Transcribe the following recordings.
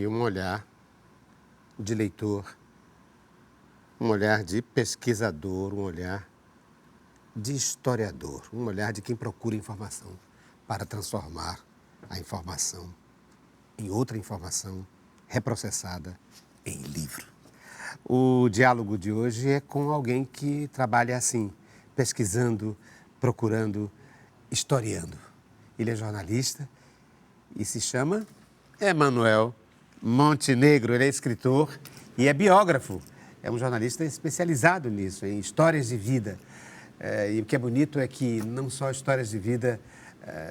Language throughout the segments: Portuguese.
e um olhar de leitor, um olhar de pesquisador, um olhar de historiador, um olhar de quem procura informação para transformar a informação em outra informação reprocessada em livro. O diálogo de hoje é com alguém que trabalha assim, pesquisando, procurando, historiando. Ele é jornalista e se chama Emanuel Montenegro. Ele é escritor e é biógrafo. É um jornalista especializado nisso, em histórias de vida. E o que é bonito é que não só histórias de vida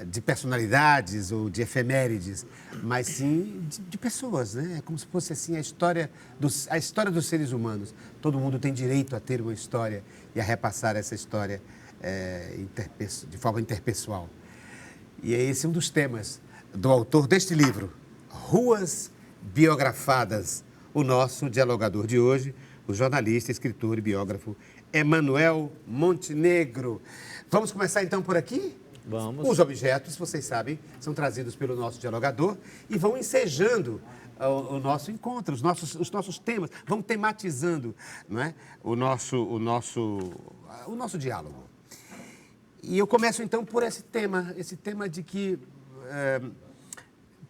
de personalidades ou de efemérides, mas sim de pessoas, né? É como se fosse assim a história dos seres humanos. Todo mundo tem direito a ter uma história e a repassar essa história de forma interpessoal. E é esse um dos temas do autor deste livro, Ruas Biografadas, o nosso dialogador de hoje, o jornalista, escritor e biógrafo Emanuel Montenegro. Vamos começar então por aqui? Vamos. Os objetos, vocês sabem, são trazidos pelo nosso dialogador e vão ensejando o nosso encontro, os nossos temas, vão tematizando, não é? o nosso diálogo. E eu começo então por esse tema de que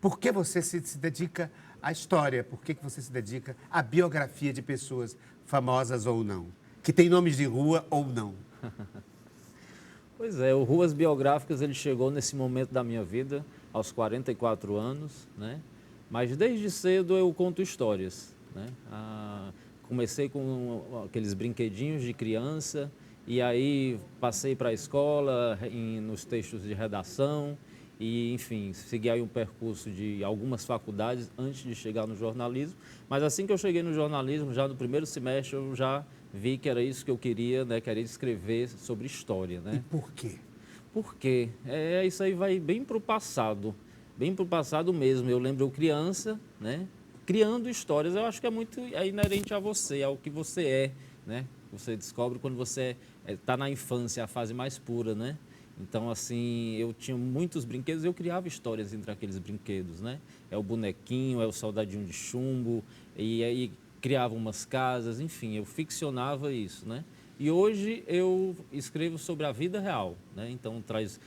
por que você se dedica à história, por que você se dedica à biografia de pessoas famosas ou não, que têm nomes de rua ou não. Pois é, o Ruas Biográficas ele chegou nesse momento da minha vida, aos 44 anos, né? Mas desde cedo eu conto histórias, né? Comecei com aqueles brinquedinhos de criança e aí passei para a escola nos textos de redação e, enfim, segui aí um percurso de algumas faculdades antes de chegar no jornalismo. Mas assim que eu cheguei no jornalismo, já no primeiro semestre, eu já vi que era isso que eu queria, né? Queria escrever sobre história, né? E por quê? Por quê? Isso aí vai bem para o passado mesmo. Eu lembro eu criança, né? Criando histórias. Eu acho que é inerente a você, ao que você é, né? Você descobre quando você está na infância, a fase mais pura, né? Então, assim, eu tinha muitos brinquedos, eu criava histórias entre aqueles brinquedos, né? É o bonequinho, é o soldadinho de chumbo, e aí criava umas casas, enfim, eu ficcionava isso, né? E hoje eu escrevo sobre a vida real, né? Então traz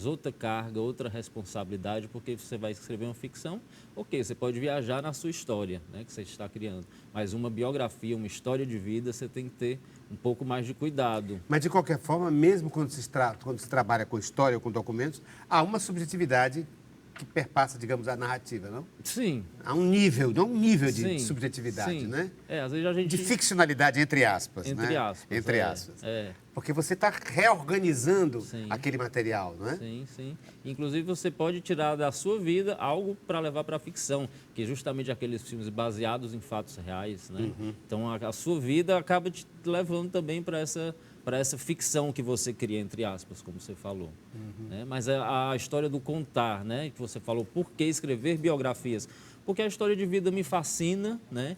outra carga, outra responsabilidade, porque você vai escrever uma ficção, ok, você pode viajar na sua história, né, que você está criando, mas uma biografia, uma história de vida, você tem que ter um pouco mais de cuidado. Mas, de qualquer forma, mesmo quando se trabalha com história ou com documentos, há uma subjetividade que perpassa, digamos, a narrativa, não? Sim. Há um nível de Sim, subjetividade, sim. né? Às vezes a gente... De ficcionalidade, entre aspas, Entre né? aspas. Entre aspas. É. Porque você está reorganizando Sim. aquele material, não é? Sim, sim. Inclusive, você pode tirar da sua vida algo para levar para a ficção, que é justamente aqueles filmes baseados em fatos reais, né? Uhum. Então, a sua vida acaba te levando também para essa ficção que você cria, entre aspas, como você falou. Uhum. Né? Mas a história do contar, né? Que você falou, por que escrever biografias? Porque a história de vida me fascina, né?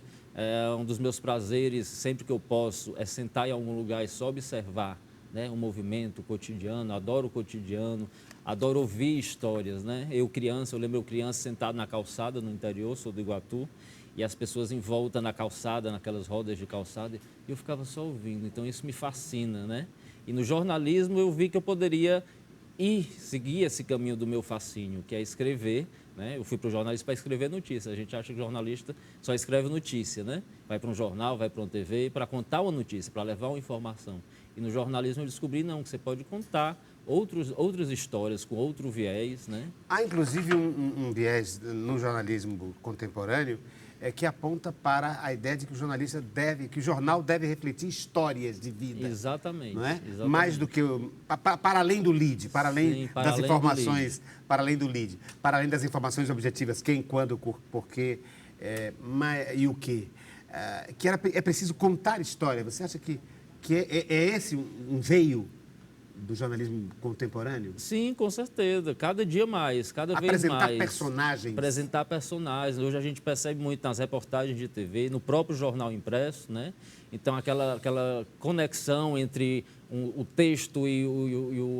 Um dos meus prazeres, sempre que eu posso, é sentar em algum lugar e só observar, né, o movimento, o cotidiano, adoro o cotidiano, adoro ouvir histórias, né? Eu lembro eu criança sentado na calçada no interior, sou do Iguatu, e as pessoas em volta na calçada, naquelas rodas de calçada, e eu ficava só ouvindo, então isso me fascina, né? E no jornalismo eu vi que eu poderia seguir esse caminho do meu fascínio, que é escrever, né? Eu fui para o jornalismo para escrever notícia. A gente acha que jornalista só escreve notícia, né? Vai para um jornal, vai para uma TV para contar uma notícia, para levar uma informação. E no jornalismo eu descobri, não, que você pode contar outras histórias com outro viés, né? Há, inclusive, um viés no jornalismo contemporâneo que aponta para a ideia de que que o jornal deve refletir histórias de vida. Exatamente. Não é? Exatamente. Mais do que para além do lead, para além para das além informações, para além do lead, para além das informações objetivas, quem, quando, por quê e o quê. É preciso contar história. Você acha que é esse um veio do jornalismo contemporâneo? Sim, com certeza. Cada dia mais, cada vez mais. Apresentar personagens. Apresentar personagens. Hoje a gente percebe muito nas reportagens de TV, no próprio jornal impresso, né? Então, aquela conexão entre o texto e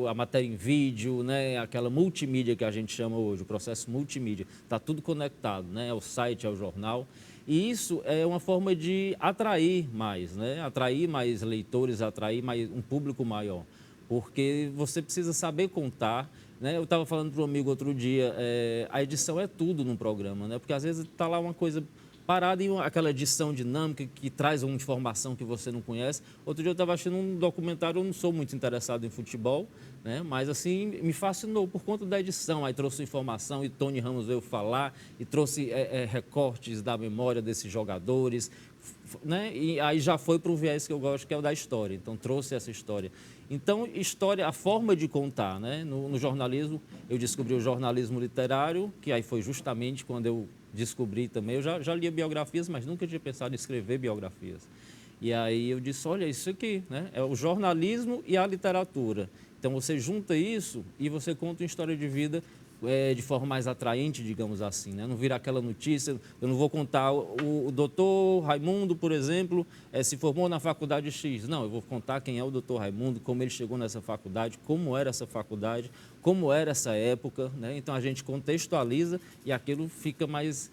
a matéria em vídeo, né? Aquela multimídia que a gente chama hoje, o processo multimídia. Está tudo conectado, né? É o site, é o jornal. E isso é uma forma de atrair mais, né? Atrair mais leitores, atrair mais, um público maior. Porque você precisa saber contar, né? Eu estava falando para um amigo outro dia, a edição é tudo no programa, né? Porque às vezes está lá uma coisa parada e aquela edição dinâmica que traz uma informação que você não conhece. Outro dia eu estava assistindo um documentário, eu não sou muito interessado em futebol, né? Mas assim, me fascinou por conta da edição. Aí trouxe informação e Tony Ramos veio falar e trouxe recortes da memória desses jogadores, né? E aí já foi para o viés que eu gosto, que é o da história. Então, trouxe essa história. Então, história, a forma de contar, né? No jornalismo, eu descobri o jornalismo literário, que aí foi justamente quando eu descobri também. Eu já lia biografias, mas nunca tinha pensado em escrever biografias. E aí eu disse, olha, isso aqui, né? É o jornalismo e a literatura. Então, você junta isso e você conta uma história de vida de forma mais atraente, digamos assim, né? Não vira aquela notícia, eu não vou contar o doutor Raimundo, por exemplo, se formou na faculdade X. Não, eu vou contar quem é o doutor Raimundo, como ele chegou nessa faculdade, como era essa faculdade, como era essa época, né? Então a gente contextualiza e aquilo fica mais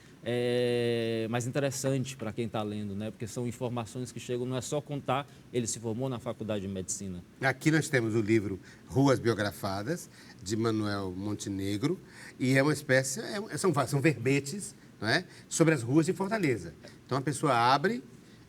interessante para quem está lendo, né? Porque são informações que chegam, não é só contar, ele se formou na faculdade de medicina. Aqui nós temos o livro Ruas Biografadas, de Manuel Montenegro, e é uma espécie, são verbetes, não é? Sobre as ruas de Fortaleza. Então a pessoa abre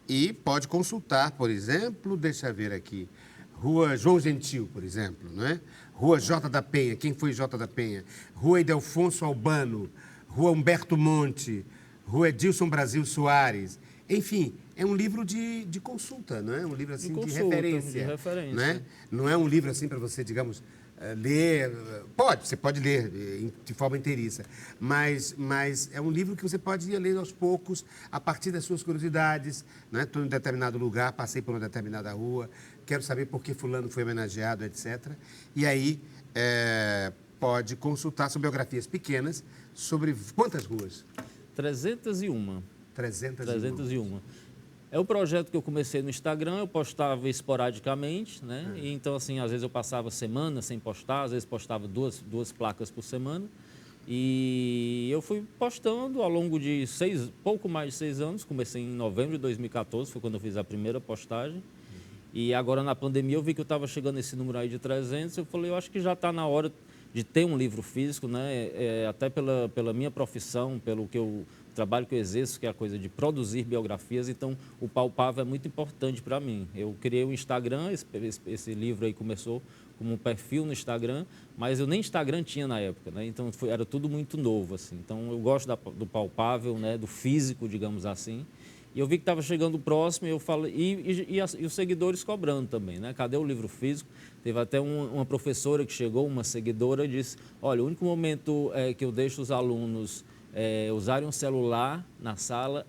e pode consultar, por exemplo, deixa eu ver aqui, Rua João Gentil, por exemplo, não é? Rua J. da Penha, quem foi J. da Penha? Rua Idelfonso Albano, Rua Humberto Monte, Rua Edilson Brasil Soares. Enfim, é um livro de consulta, não é? Um livro assim de referência. Não é? Não é um livro assim para você, digamos, ler. Você pode ler de forma inteiriça, mas é um livro que você pode ir lendo aos poucos, a partir das suas curiosidades. Estou em determinado lugar, passei por uma determinada rua, quero saber por que fulano foi homenageado, etc. E aí pode consultar, são biografias pequenas sobre quantas ruas? 301. 301. É o projeto que eu comecei no Instagram, eu postava esporadicamente, né? E então, assim, às vezes eu passava semana sem postar, às vezes postava duas placas por semana. E eu fui postando ao longo de pouco mais de 6 anos. Comecei em novembro de 2014, foi quando eu fiz a primeira postagem. E agora, na pandemia, eu vi que eu estava chegando nesse número aí de 300. Eu falei, eu acho que já está na hora de ter um livro físico, né? Até pela minha profissão, pelo trabalho que eu exerço, que é a coisa de produzir biografias. Então, o palpável é muito importante para mim. Eu criei o Instagram, esse livro aí começou como um perfil no Instagram, mas eu nem Instagram tinha na época, né? Então, era tudo muito novo, assim. Então, eu gosto do palpável, né? Do físico, digamos assim. E eu vi que estava chegando próximo e eu falei, e os seguidores cobrando também, né? Cadê o livro físico? Teve até uma professora que chegou, uma seguidora, disse, olha, o único momento que eu deixo os alunos usarem um celular na sala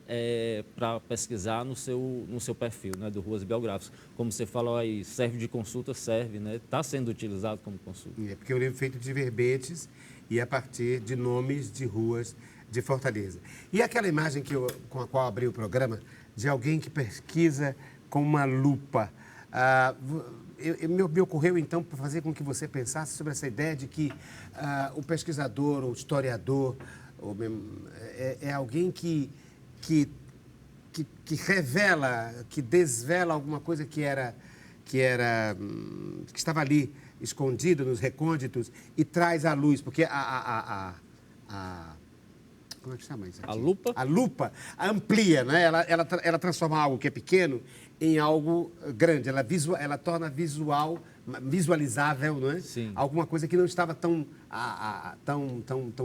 para pesquisar no seu perfil, né, do Ruas Biográficas. Como você falou aí, serve de consulta, serve, né? Está sendo utilizado como consulta. Porque é um livro feito de verbetes e a partir de nomes de ruas de Fortaleza. E aquela imagem com a qual abri o programa, de alguém que pesquisa com uma lupa. Me ocorreu, então, para fazer com que você pensasse sobre essa ideia de que o pesquisador, o historiador, é alguém que revela, que desvela alguma coisa que estava ali escondido nos recônditos e traz à luz, porque como é que chama isso aqui? A lupa? A lupa amplia, né? Ela transforma algo que é pequeno em algo grande. Ela torna visualizável, não é? Sim. Alguma coisa que não estava tão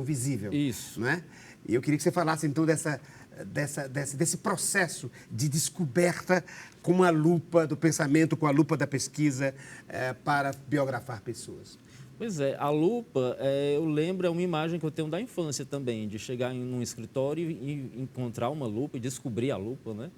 visível. Isso. Não é? E eu queria que você falasse, então, desse processo de descoberta com a lupa do pensamento, com a lupa da pesquisa, para biografar pessoas. Pois é, a lupa, eu lembro, é uma imagem que eu tenho da infância também, de chegar num escritório e encontrar uma lupa e descobrir a lupa, né?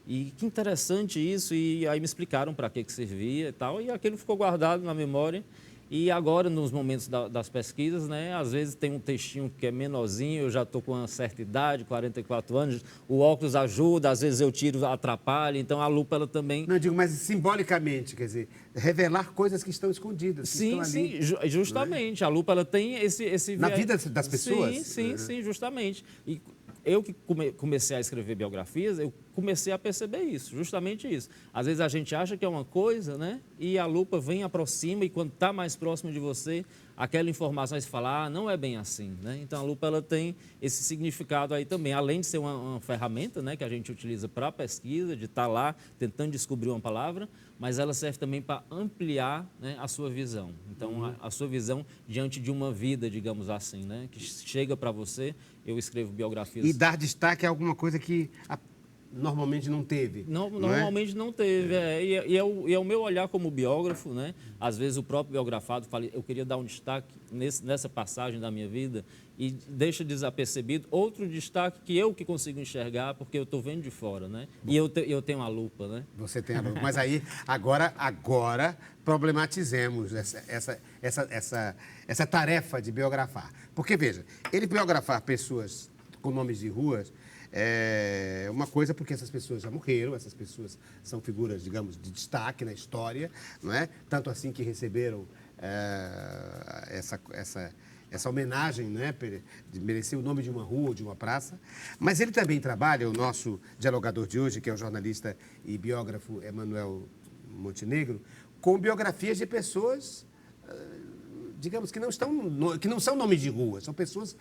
E que interessante isso, e aí me explicaram para que servia e tal, e aquilo ficou guardado na memória. E agora, nos momentos das pesquisas, né, às vezes tem um textinho que é menorzinho, eu já estou com uma certa idade, 44 anos, o óculos ajuda, às vezes eu tiro, atrapalha, então a lupa ela também... Não, eu digo, mas simbolicamente, quer dizer, revelar coisas que estão escondidas, que estão ali. Sim, justamente. A lupa ela tem esse Na vida das pessoas? Sim, justamente. E eu que comecei a escrever biografias, eu comecei a perceber isso, justamente isso. Às vezes a gente acha que é uma coisa, né? E a lupa vem, aproxima, e quando está mais próximo de você, aquela informação aí você fala, ah, não é bem assim, né? Então a lupa ela tem esse significado aí também, além de ser uma ferramenta, né, que a gente utiliza para pesquisa, de estar lá tentando descobrir uma palavra, mas ela serve também para ampliar, né, a sua visão. Então a sua visão diante de uma vida, digamos assim, né, que chega para você. Eu escrevo biografias. E dar destaque a alguma coisa que normalmente não teve. Normalmente não teve. E é o meu olhar como biógrafo, né? Às vezes o próprio biografado fala, eu queria dar um destaque nessa passagem da minha vida e deixa desapercebido outro destaque que eu que consigo enxergar porque eu estou vendo de fora, né? E eu tenho a lupa, né? Você tem a lupa. Mas aí, agora problematizemos essa tarefa de biografar. Porque, veja, ele biografar pessoas com nomes de ruas é uma coisa porque essas pessoas já morreram, essas pessoas são figuras, digamos, de destaque na história, não é? Tanto assim que receberam essa homenagem, né, de merecer o nome de uma rua ou de uma praça. Mas ele também trabalha, o nosso dialogador de hoje, que é o jornalista e biógrafo Emanuel Montenegro, com biografias de pessoas, digamos, que não são nomes de rua, são pessoas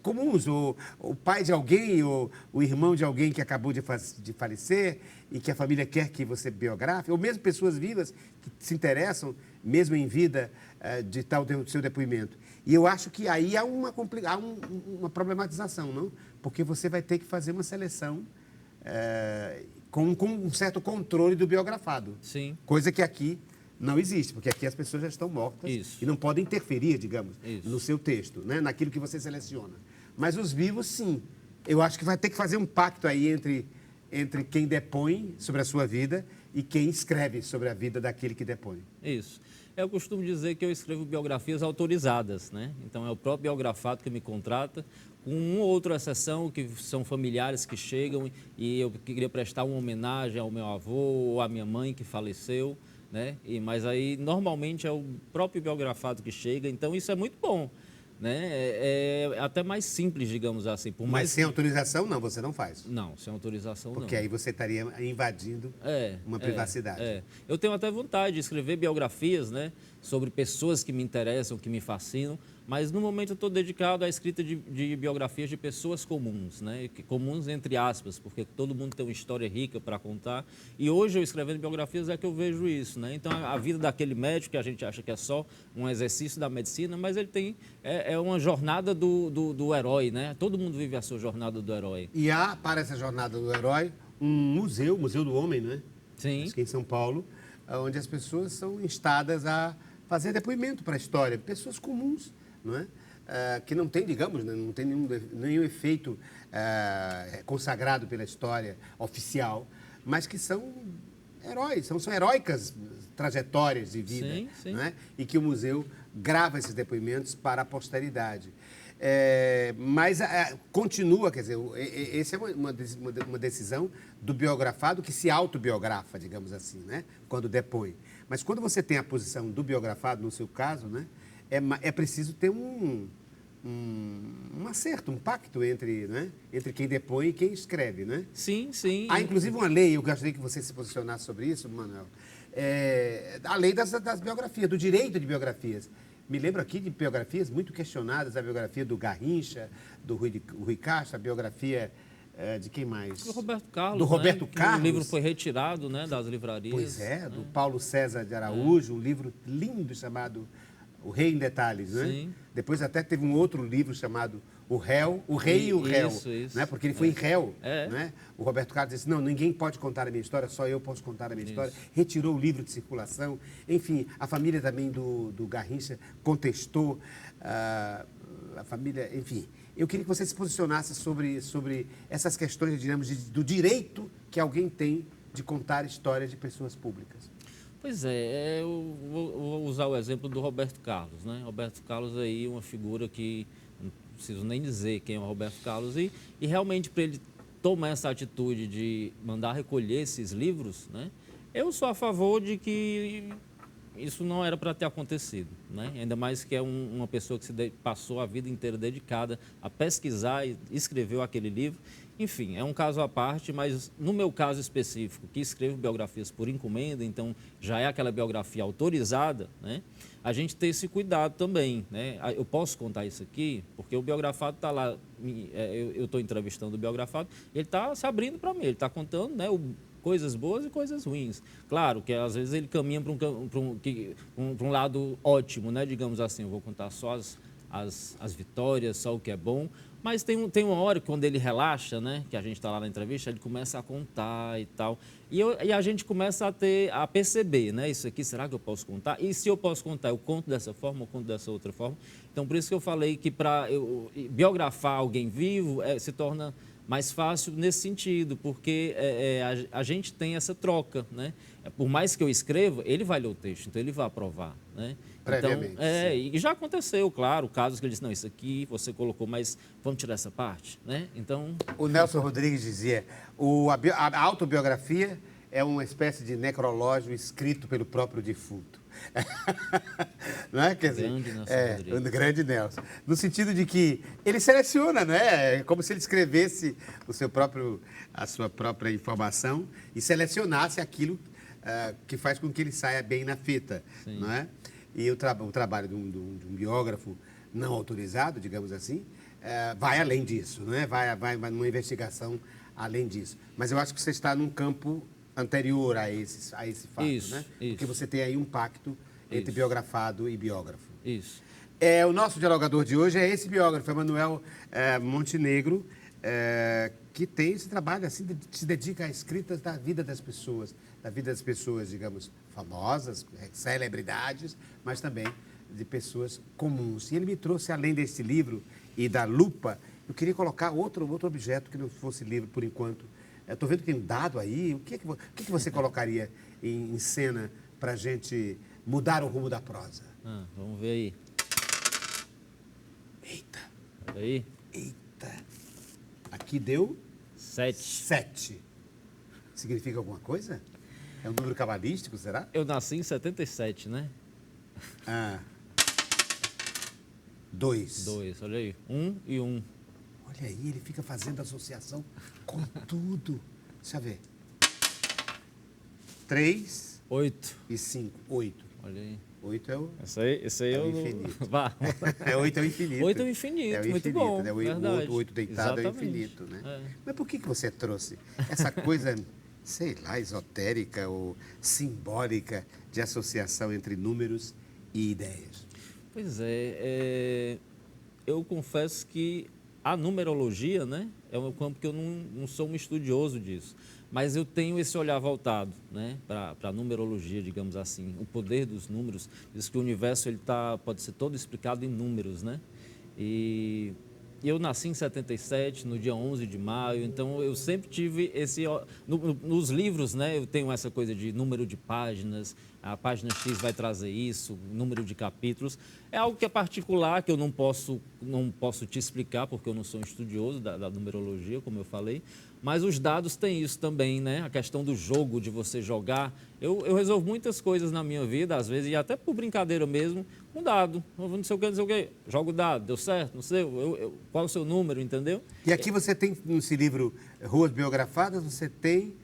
comuns, o pai de alguém, ou o irmão de alguém que acabou de falecer e que a família quer que você biografe, ou mesmo pessoas vivas que se interessam, mesmo em vida, de tal seu depoimento. E eu acho que aí há uma problematização, não? Porque você vai ter que fazer uma seleção com um certo controle do biografado. Sim. Coisa que aqui não existe, porque aqui as pessoas já estão mortas e não podem interferir, digamos, no seu texto, né? Naquilo que você seleciona. Mas os vivos, sim. Eu acho que vai ter que fazer um pacto aí entre quem depõe sobre a sua vida e quem escreve sobre a vida daquele que depõe. Isso. Eu costumo dizer que eu escrevo biografias autorizadas, né? Então é o próprio biografado que me contrata, com uma ou outra exceção, que são familiares que chegam e eu queria prestar uma homenagem ao meu avô ou à minha mãe que faleceu, né? Mas aí normalmente é o próprio biografado que chega, então isso é muito bom, né? É até mais simples, digamos assim. Mas sem autorização, não, você não faz. Não, sem autorização não. Porque aí você estaria invadindo uma privacidade. Eu tenho até vontade de escrever biografias, né, sobre pessoas que me interessam, que me fascinam, mas no momento eu estou dedicado à escrita de biografias de pessoas comuns, né, comuns entre aspas, porque todo mundo tem uma história rica para contar. E hoje eu escrevendo biografias é que eu vejo isso, né? Então a vida daquele médico que a gente acha que é só um exercício da medicina, mas ele tem uma jornada do herói, né? Todo mundo vive a sua jornada do herói. E há para essa jornada do herói um museu, Museu do Homem, né? Sim. Acho que em São Paulo, onde as pessoas são instadas a fazer depoimento para a história, pessoas comuns, não é? Que não tem, digamos, né, não tem nenhum efeito consagrado pela história oficial, mas que são heróis, são heróicas trajetórias de vida. Sim, sim. Não é? E que o museu grava esses depoimentos para a posteridade. Mas continua, quer dizer, essa é uma decisão do biografado que se autobiografa, digamos assim, né? Quando depõe. Mas quando você tem a posição do biografado, no seu caso, né? É preciso ter um acerto, um pacto entre quem depõe e quem escreve, né? Sim, sim. Há, inclusive, uma lei, eu gostaria que você se posicionasse sobre isso, Manuel, a lei das biografias, do direito de biografias. Me lembro aqui de biografias muito questionadas, a biografia do Garrincha, do Rui Castro, a biografia de quem mais? Do Roberto Carlos. Do Roberto Carlos. O livro foi retirado, né, das livrarias. Pois do Paulo César de Araújo, um livro lindo chamado O Rei em Detalhes, né? Sim. Depois até teve um outro livro chamado O Rei e o Réu, isso. né? Porque ele foi réu, né? O Roberto Carlos disse, não, ninguém pode contar a minha história, só eu posso contar a minha história. Retirou o livro de circulação. Enfim, a família também do Garrincha contestou, a família, enfim. Eu queria que você se posicionasse sobre essas questões, digamos, do direito que alguém tem de contar histórias de pessoas públicas? Pois é, eu vou usar o exemplo do Roberto Carlos, né? Roberto Carlos aí, uma figura que não preciso nem dizer quem é o Roberto Carlos, e realmente para ele tomar essa atitude de mandar recolher esses livros, né? Eu sou a favor de que isso não era para ter acontecido, né? Ainda mais que é uma pessoa que passou a vida inteira dedicada a pesquisar e escreveu aquele livro. Enfim, é um caso à parte, mas no meu caso específico, que escrevo biografias por encomenda, então já é aquela biografia autorizada, né? A gente ter esse cuidado também, né? Eu posso contar isso aqui, porque o biografado está lá, eu estou entrevistando o biografado, ele está se abrindo para mim, ele está contando, né, coisas boas e coisas ruins. Claro que às vezes ele caminha para um lado ótimo, né? Digamos assim, eu vou contar só as vitórias, só o que é bom. Mas tem uma hora que quando ele relaxa, né? Que a gente está lá na entrevista, ele começa a contar e tal. E a gente começa a perceber, né? Isso aqui, será que eu posso contar? E se eu posso contar, eu conto dessa forma, eu conto dessa outra forma. Então, por isso que eu falei que para biografar alguém vivo se torna mais fácil nesse sentido, porque a gente tem essa troca, né? Por mais que eu escreva, ele vai ler o texto, então ele vai aprovar, né? Previamente, Então, e já aconteceu, claro, casos que ele disse, não, isso aqui você colocou, mas vamos tirar essa parte, né? Então... O Nelson Rodrigues dizia, a autobiografia é uma espécie de necrológio escrito pelo próprio defunto. Não é? Quer dizer, Grande Nelson Rodrigues. o grande Nelson. No sentido de que ele seleciona, né? É como se ele escrevesse a sua própria informação e selecionasse aquilo que faz com que ele saia bem na fita, Sim. não é? E o trabalho de um biógrafo não autorizado, digamos assim, vai além disso, né? Vai numa investigação além disso. Mas eu acho que você está num campo anterior a esse fato, Isso, né? isso. Porque você tem aí um pacto entre Isso. biografado e biógrafo. Isso. O nosso dialogador de hoje é esse biógrafo, Emanuel Montenegro, que tem esse trabalho, assim, se dedica à escrita da vida das pessoas, digamos, famosas, celebridades, mas também de pessoas comuns. E ele me trouxe, além desse livro e da lupa, eu queria colocar outro objeto que não fosse livro por enquanto. Estou vendo que tem um dado aí. O que você colocaria em cena para a gente mudar o rumo da prosa? Vamos ver aí. Eita! Olha aí. Eita! Aqui deu 7. 7. Significa alguma coisa? É um número cabalístico, será? Eu nasci em 77, né? 2. 2, olha aí. 1 e 1. Olha aí, ele fica fazendo associação com tudo. Deixa eu ver. 3 8. e 5. 8. Olha aí. 8 é o... Esse aí É eu o não... infinito. Vá. 8 é o infinito. 8 é o infinito, É o muito infinito, bom. né? Verdade. 8 deitado é o Exatamente. infinito, né? É. Mas por que você trouxe essa coisa, sei lá, esotérica ou simbólica de associação entre números e ideias? Pois eu confesso que a numerologia, né, é um campo que eu não sou um estudioso disso, mas eu tenho esse olhar voltado, né, para a numerologia, digamos assim, o poder dos números. Diz que o universo pode ser todo explicado em números, né? E eu nasci em 77, no dia 11 de maio, então eu sempre tive nos livros, né, eu tenho essa coisa de número de páginas, a página X vai trazer isso, número de capítulos. É algo que é particular, que eu não posso te explicar, porque eu não sou um estudioso da numerologia, como eu falei, mas os dados têm isso também, né? A questão do jogo, de você jogar. Eu resolvo muitas coisas na minha vida, às vezes, e até por brincadeira mesmo, com dado. Não sei o que, jogo dado, deu certo, não sei, qual é o seu número, entendeu? E aqui você tem, nesse livro Ruas Biografadas, você tem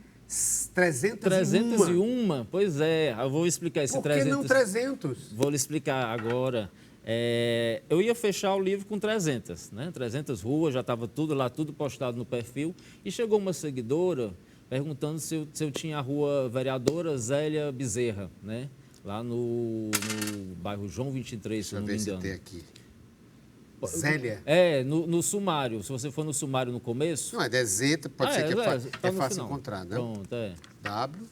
301. 301? Pois é, eu vou explicar esse 300. Por que não 300? Vou lhe explicar agora. Eu ia fechar o livro com 300, né? 300 ruas, já estava tudo lá, tudo postado no perfil. E chegou uma seguidora perguntando se eu tinha a rua Vereadora Zélia Bezerra, né? Lá no bairro João 23, se eu não me engano. Deixa eu ver se tem aqui. Zélia? No sumário. Se você for no sumário no começo... Não, é dezenta, pode ser que tá é no fácil final. encontrar, né? Pronto, W?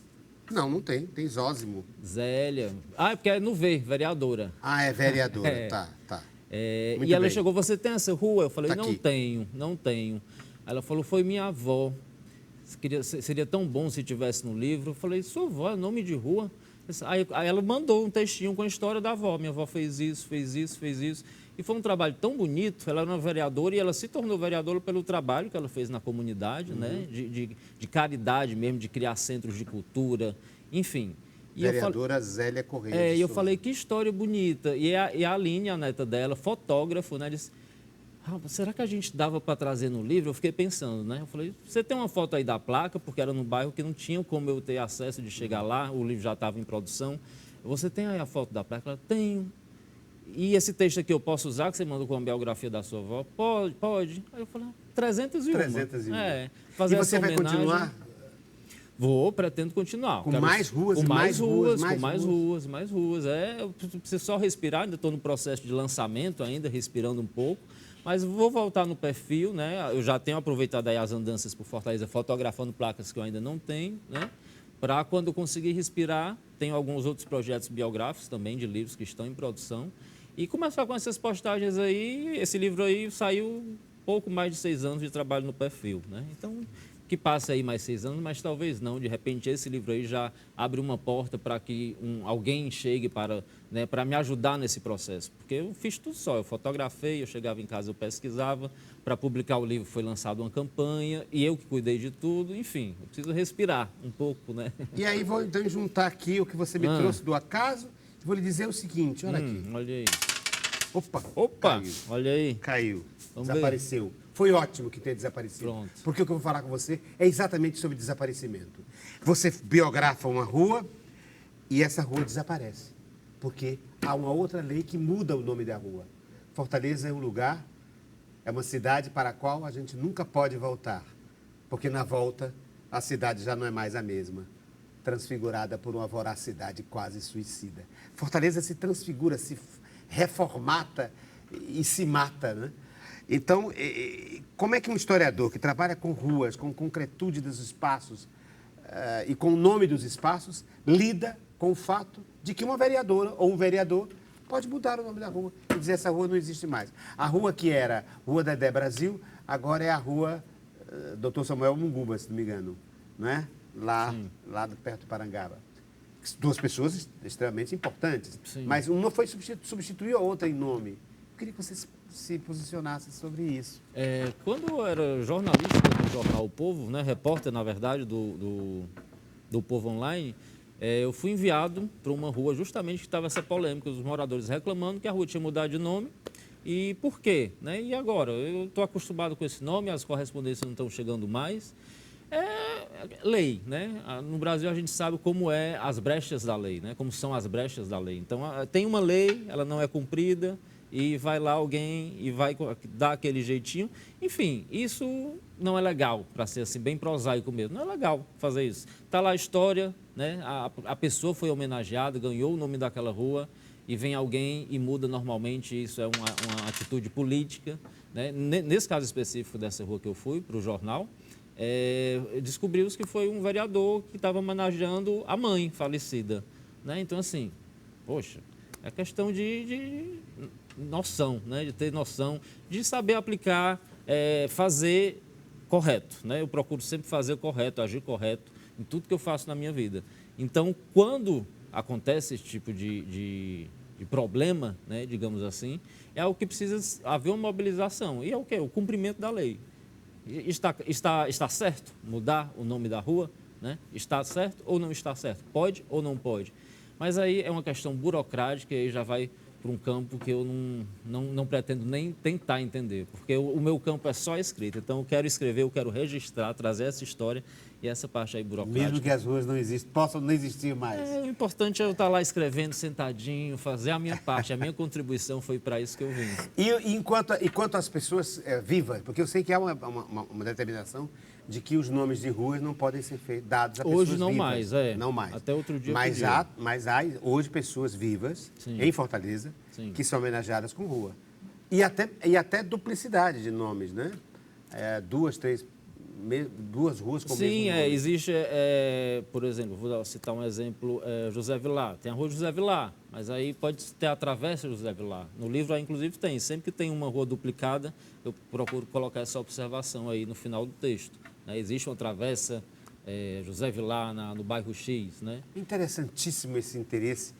Não tem. Tem Zósimo. Zélia. É porque é no V, vereadora. É vereadora. Tá. E ela chegou, você tem essa rua? Eu falei, Tá não aqui. tenho. Ela falou, foi minha avó. seria tão bom se tivesse no livro. Eu falei, sua avó é nome de rua? Aí ela mandou um textinho com a história da avó. Minha avó fez isso, fez isso, fez isso. E foi um trabalho tão bonito. Ela era uma vereadora e ela se tornou vereadora pelo trabalho que ela fez na comunidade, né? De caridade mesmo, de criar centros de cultura, enfim. E Vereadora Zélia Correia de eu Souza. falei, que história bonita. E a Aline, a neta dela, fotógrafo, né? Disse, será que a gente dava para trazer no livro? Eu fiquei pensando, né? Eu falei, você tem uma foto aí da placa, porque era num bairro que não tinha como eu ter acesso de chegar lá, o livro já estava em produção. Você tem aí a foto da placa? Ela, tenho. E esse texto aqui eu posso usar, que você mandou com a biografia da sua avó? Pode, pode. Aí eu falei, 301. 301. Fazer E você essa vai homenagem. continuar? Pretendo continuar. Com mais ruas, com mais ruas, mais com mais ruas. ruas, mais ruas. Eu preciso só respirar, ainda estou no processo de lançamento ainda, respirando um pouco. Mas vou voltar no perfil, né? Eu já tenho aproveitado aí as andanças por Fortaleza, fotografando placas que eu ainda não tenho, né? Para quando eu conseguir respirar, tenho alguns outros projetos biográficos também, de livros que estão em produção. E começar com essas postagens aí, esse livro aí saiu pouco mais de 6 anos de trabalho no perfil, né? Então, que passe aí mais 6 anos, mas talvez não. De repente, esse livro aí já abre uma porta para que alguém chegue para, né, para me ajudar nesse processo. Porque eu fiz tudo só. Eu fotografei, eu chegava em casa, eu pesquisava. Para publicar o livro foi lançada uma campanha e eu que cuidei de tudo. Enfim, eu preciso respirar um pouco, né? E aí vou então juntar aqui o que você me trouxe do acaso. Vou lhe dizer o seguinte, olha aqui. Olha aí. Opa, caiu. Olha aí. Caiu, Vamos desapareceu. Foi ótimo que tenha desaparecido. Pronto. Porque o que eu vou falar com você é exatamente sobre desaparecimento. Você biografa uma rua e essa rua desaparece. Porque há uma outra lei que muda o nome da rua. Fortaleza é um lugar, é uma cidade para a qual a gente nunca pode voltar. Porque na volta a cidade já não é mais a mesma, transfigurada por uma voracidade quase suicida. Fortaleza se transfigura, se reformata e se mata, né? Então, como é que um historiador que trabalha com ruas, com concretude dos espaços e com o nome dos espaços, lida com o fato de que uma vereadora ou um vereador pode mudar o nome da rua e dizer essa rua não existe mais. A rua que era Rua da Dedé Brasil, agora é a Rua Dr. Samuel Munguba, se não me engano, não é? Lá perto do Parangaba. 2 pessoas extremamente importantes, Sim. mas uma foi substituir a outra em nome. Eu queria que você se posicionasse sobre isso. Quando eu era jornalista do jornal O Povo, né, repórter, na verdade, do Povo Online, eu fui enviado para uma rua justamente que estava essa polêmica, os moradores reclamando que a rua tinha mudado de nome. E por quê? Né? E agora? Eu estou acostumado com esse nome, as correspondências não estão chegando mais. Lei, né? No Brasil a gente sabe como é as brechas da lei, né? Como são as brechas da lei. Então, tem uma lei, ela não é cumprida, e vai lá alguém e vai dar aquele jeitinho. Enfim, isso não é legal, para ser assim, bem prosaico mesmo. Não é legal fazer isso. Está lá a história, né? A pessoa foi homenageada, ganhou o nome daquela rua, e vem alguém e muda normalmente. Isso é uma atitude política, né? Nesse caso específico dessa rua que eu fui, para o jornal, descobriu-se que foi um vereador que estava homenageando a mãe falecida, né? Então, assim, poxa, é questão de noção, né? De ter noção, de saber aplicar, fazer correto, né? Eu procuro sempre fazer o correto, agir correto em tudo que eu faço na minha vida. Então, quando acontece esse tipo de problema, né, digamos assim, é o que precisa haver uma mobilização. E é o quê? O cumprimento da lei. Está certo mudar o nome da rua? Né? Está certo ou não está certo? Pode ou não pode? Mas aí é uma questão burocrática e aí já vai para um campo que eu não pretendo nem tentar entender, porque o meu campo é só escrita. Então, eu quero escrever, eu quero registrar, trazer essa história e essa parte aí burocrática. Mesmo que as ruas não existam, possam não existir mais. O importante é eu estar lá escrevendo, sentadinho, fazer a minha parte. A minha contribuição foi para isso que eu vim. E enquanto as pessoas vivas, porque eu sei que há uma determinação de que os nomes de ruas não podem ser dados a pessoas Hoje não vivas. mais, Não mais. Até outro dia mas podia. há hoje pessoas vivas, Sim. em Fortaleza, Sim. que são homenageadas com rua. E até duplicidade de nomes, né? 2 ruas com o mesmo Sim, nome. existe, por exemplo, vou citar um exemplo, José Vilar. Tem a rua José Vilar, mas aí pode ter a Travessa José Vilar. No livro, inclusive, tem. Sempre que tem uma rua duplicada, eu procuro colocar essa observação aí no final do texto. né? Existe uma travessa José Vilar no bairro X, né? Interessantíssimo esse interesse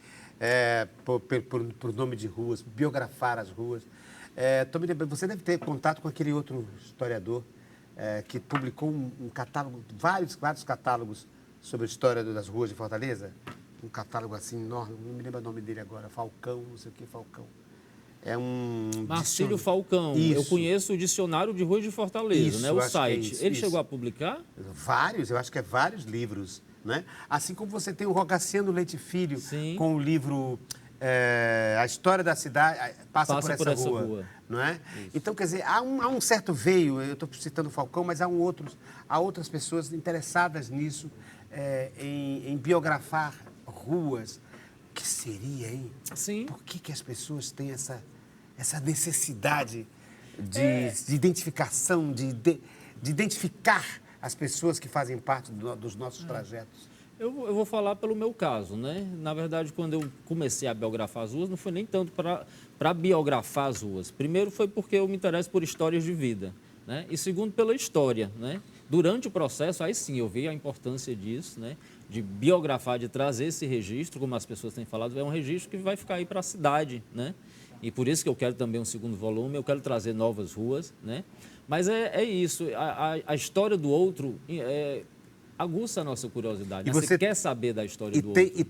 por nome de ruas, biografar as ruas. Tô me lembrando, você deve ter contato com aquele outro historiador que publicou um catálogo, vários catálogos sobre a história das ruas de Fortaleza. Um catálogo assim enorme, não me lembro o nome dele agora, Falcão, não sei o que, Falcão. É um... Marcílio Falcão. Isso. Eu conheço o Dicionário de Ruas de Fortaleza, Isso, né? O acho que é site. isso, Ele isso. chegou a publicar? Vários, eu acho que vários livros, né? Assim como você tem o Rogaciano Leite Filho, Sim. com o livro A História da Cidade passa por essa rua, não é? Isso. Então, quer dizer, há um certo veio, eu estou citando o Falcão, mas há outras pessoas interessadas nisso, em biografar ruas. O que seria, hein? Sim. Por que as pessoas têm essa necessidade de identificação, de identificar as pessoas que fazem parte dos nossos trajetos? Eu vou falar pelo meu caso, né? Na verdade, quando eu comecei a biografar as ruas, não foi nem tanto para biografar as ruas. Primeiro foi porque eu me interesso por histórias de vida, né? E segundo, pela história, né? Durante o processo, aí sim, eu vi a importância disso, né? De biografar, de trazer esse registro, como as pessoas têm falado, é um registro que vai ficar aí para a cidade, né? E por isso que eu quero também um segundo volume, eu quero trazer novas ruas, né? Mas é isso, a história do outro aguça a nossa curiosidade. E Você quer saber da história do outro. E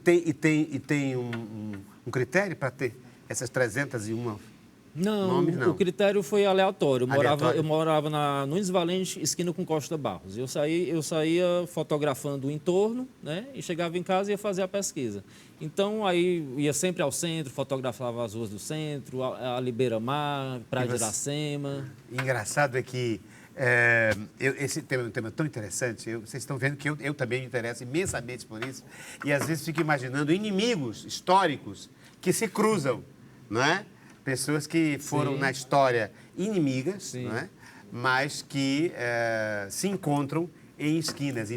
tem um critério para ter essas 301 nomes? Não. O critério foi aleatório. Aleatório. Eu morava na Nunes Valente, esquina com Costa Barros. Eu saía fotografando o entorno, né? E chegava em casa e ia fazer a pesquisa. Então, aí ia sempre ao centro, fotografava as ruas do centro, a Libeira-Mar, Praia de Iracema. Engraçado é que esse tema é um tema tão interessante. Vocês estão vendo que eu também me interesso imensamente por isso. E às vezes fico imaginando inimigos históricos que se cruzam, não é? Pessoas que foram Sim. na história inimigas, Sim. não é? Mas que se encontram em esquinas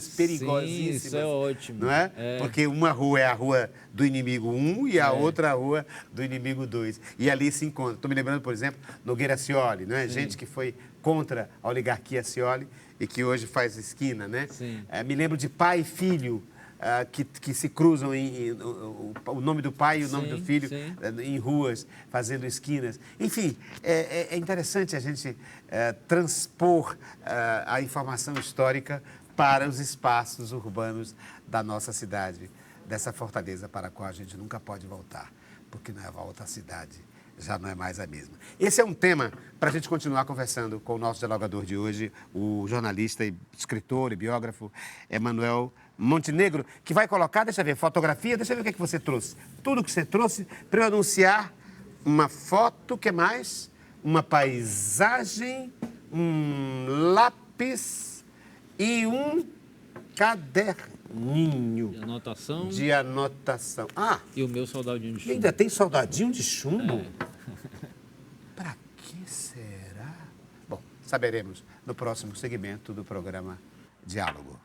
perigosíssimas. Sim, isso é ótimo. Não é? Porque uma rua é a rua do inimigo 1 e a outra a rua do inimigo 2. E ali se encontram. Estou me lembrando, por exemplo, Nogueira Scioli, não é? Gente que foi contra a oligarquia Scioli e que hoje faz esquina, né? Sim. Me lembro de pai e filho que se cruzam o nome do pai e o nome do filho em ruas, fazendo esquinas. Enfim, é interessante a gente transpor a informação histórica para os espaços urbanos da nossa cidade, dessa fortaleza para a qual a gente nunca pode voltar, porque na volta à cidade já não é mais a mesma. Esse é um tema para a gente continuar conversando com o nosso dialogador de hoje, o jornalista, escritor e biógrafo Emanuel Montenegro, que vai colocar, deixa eu ver, fotografia, deixa eu ver o que é que você trouxe. Tudo que você trouxe para eu anunciar uma foto, que mais? Uma paisagem, um lápis e um caderninho. De anotação. Ah! E o meu soldadinho de chumbo. Ainda tem soldadinho de chumbo? Para que será? Bom, saberemos no próximo segmento do programa Diálogo.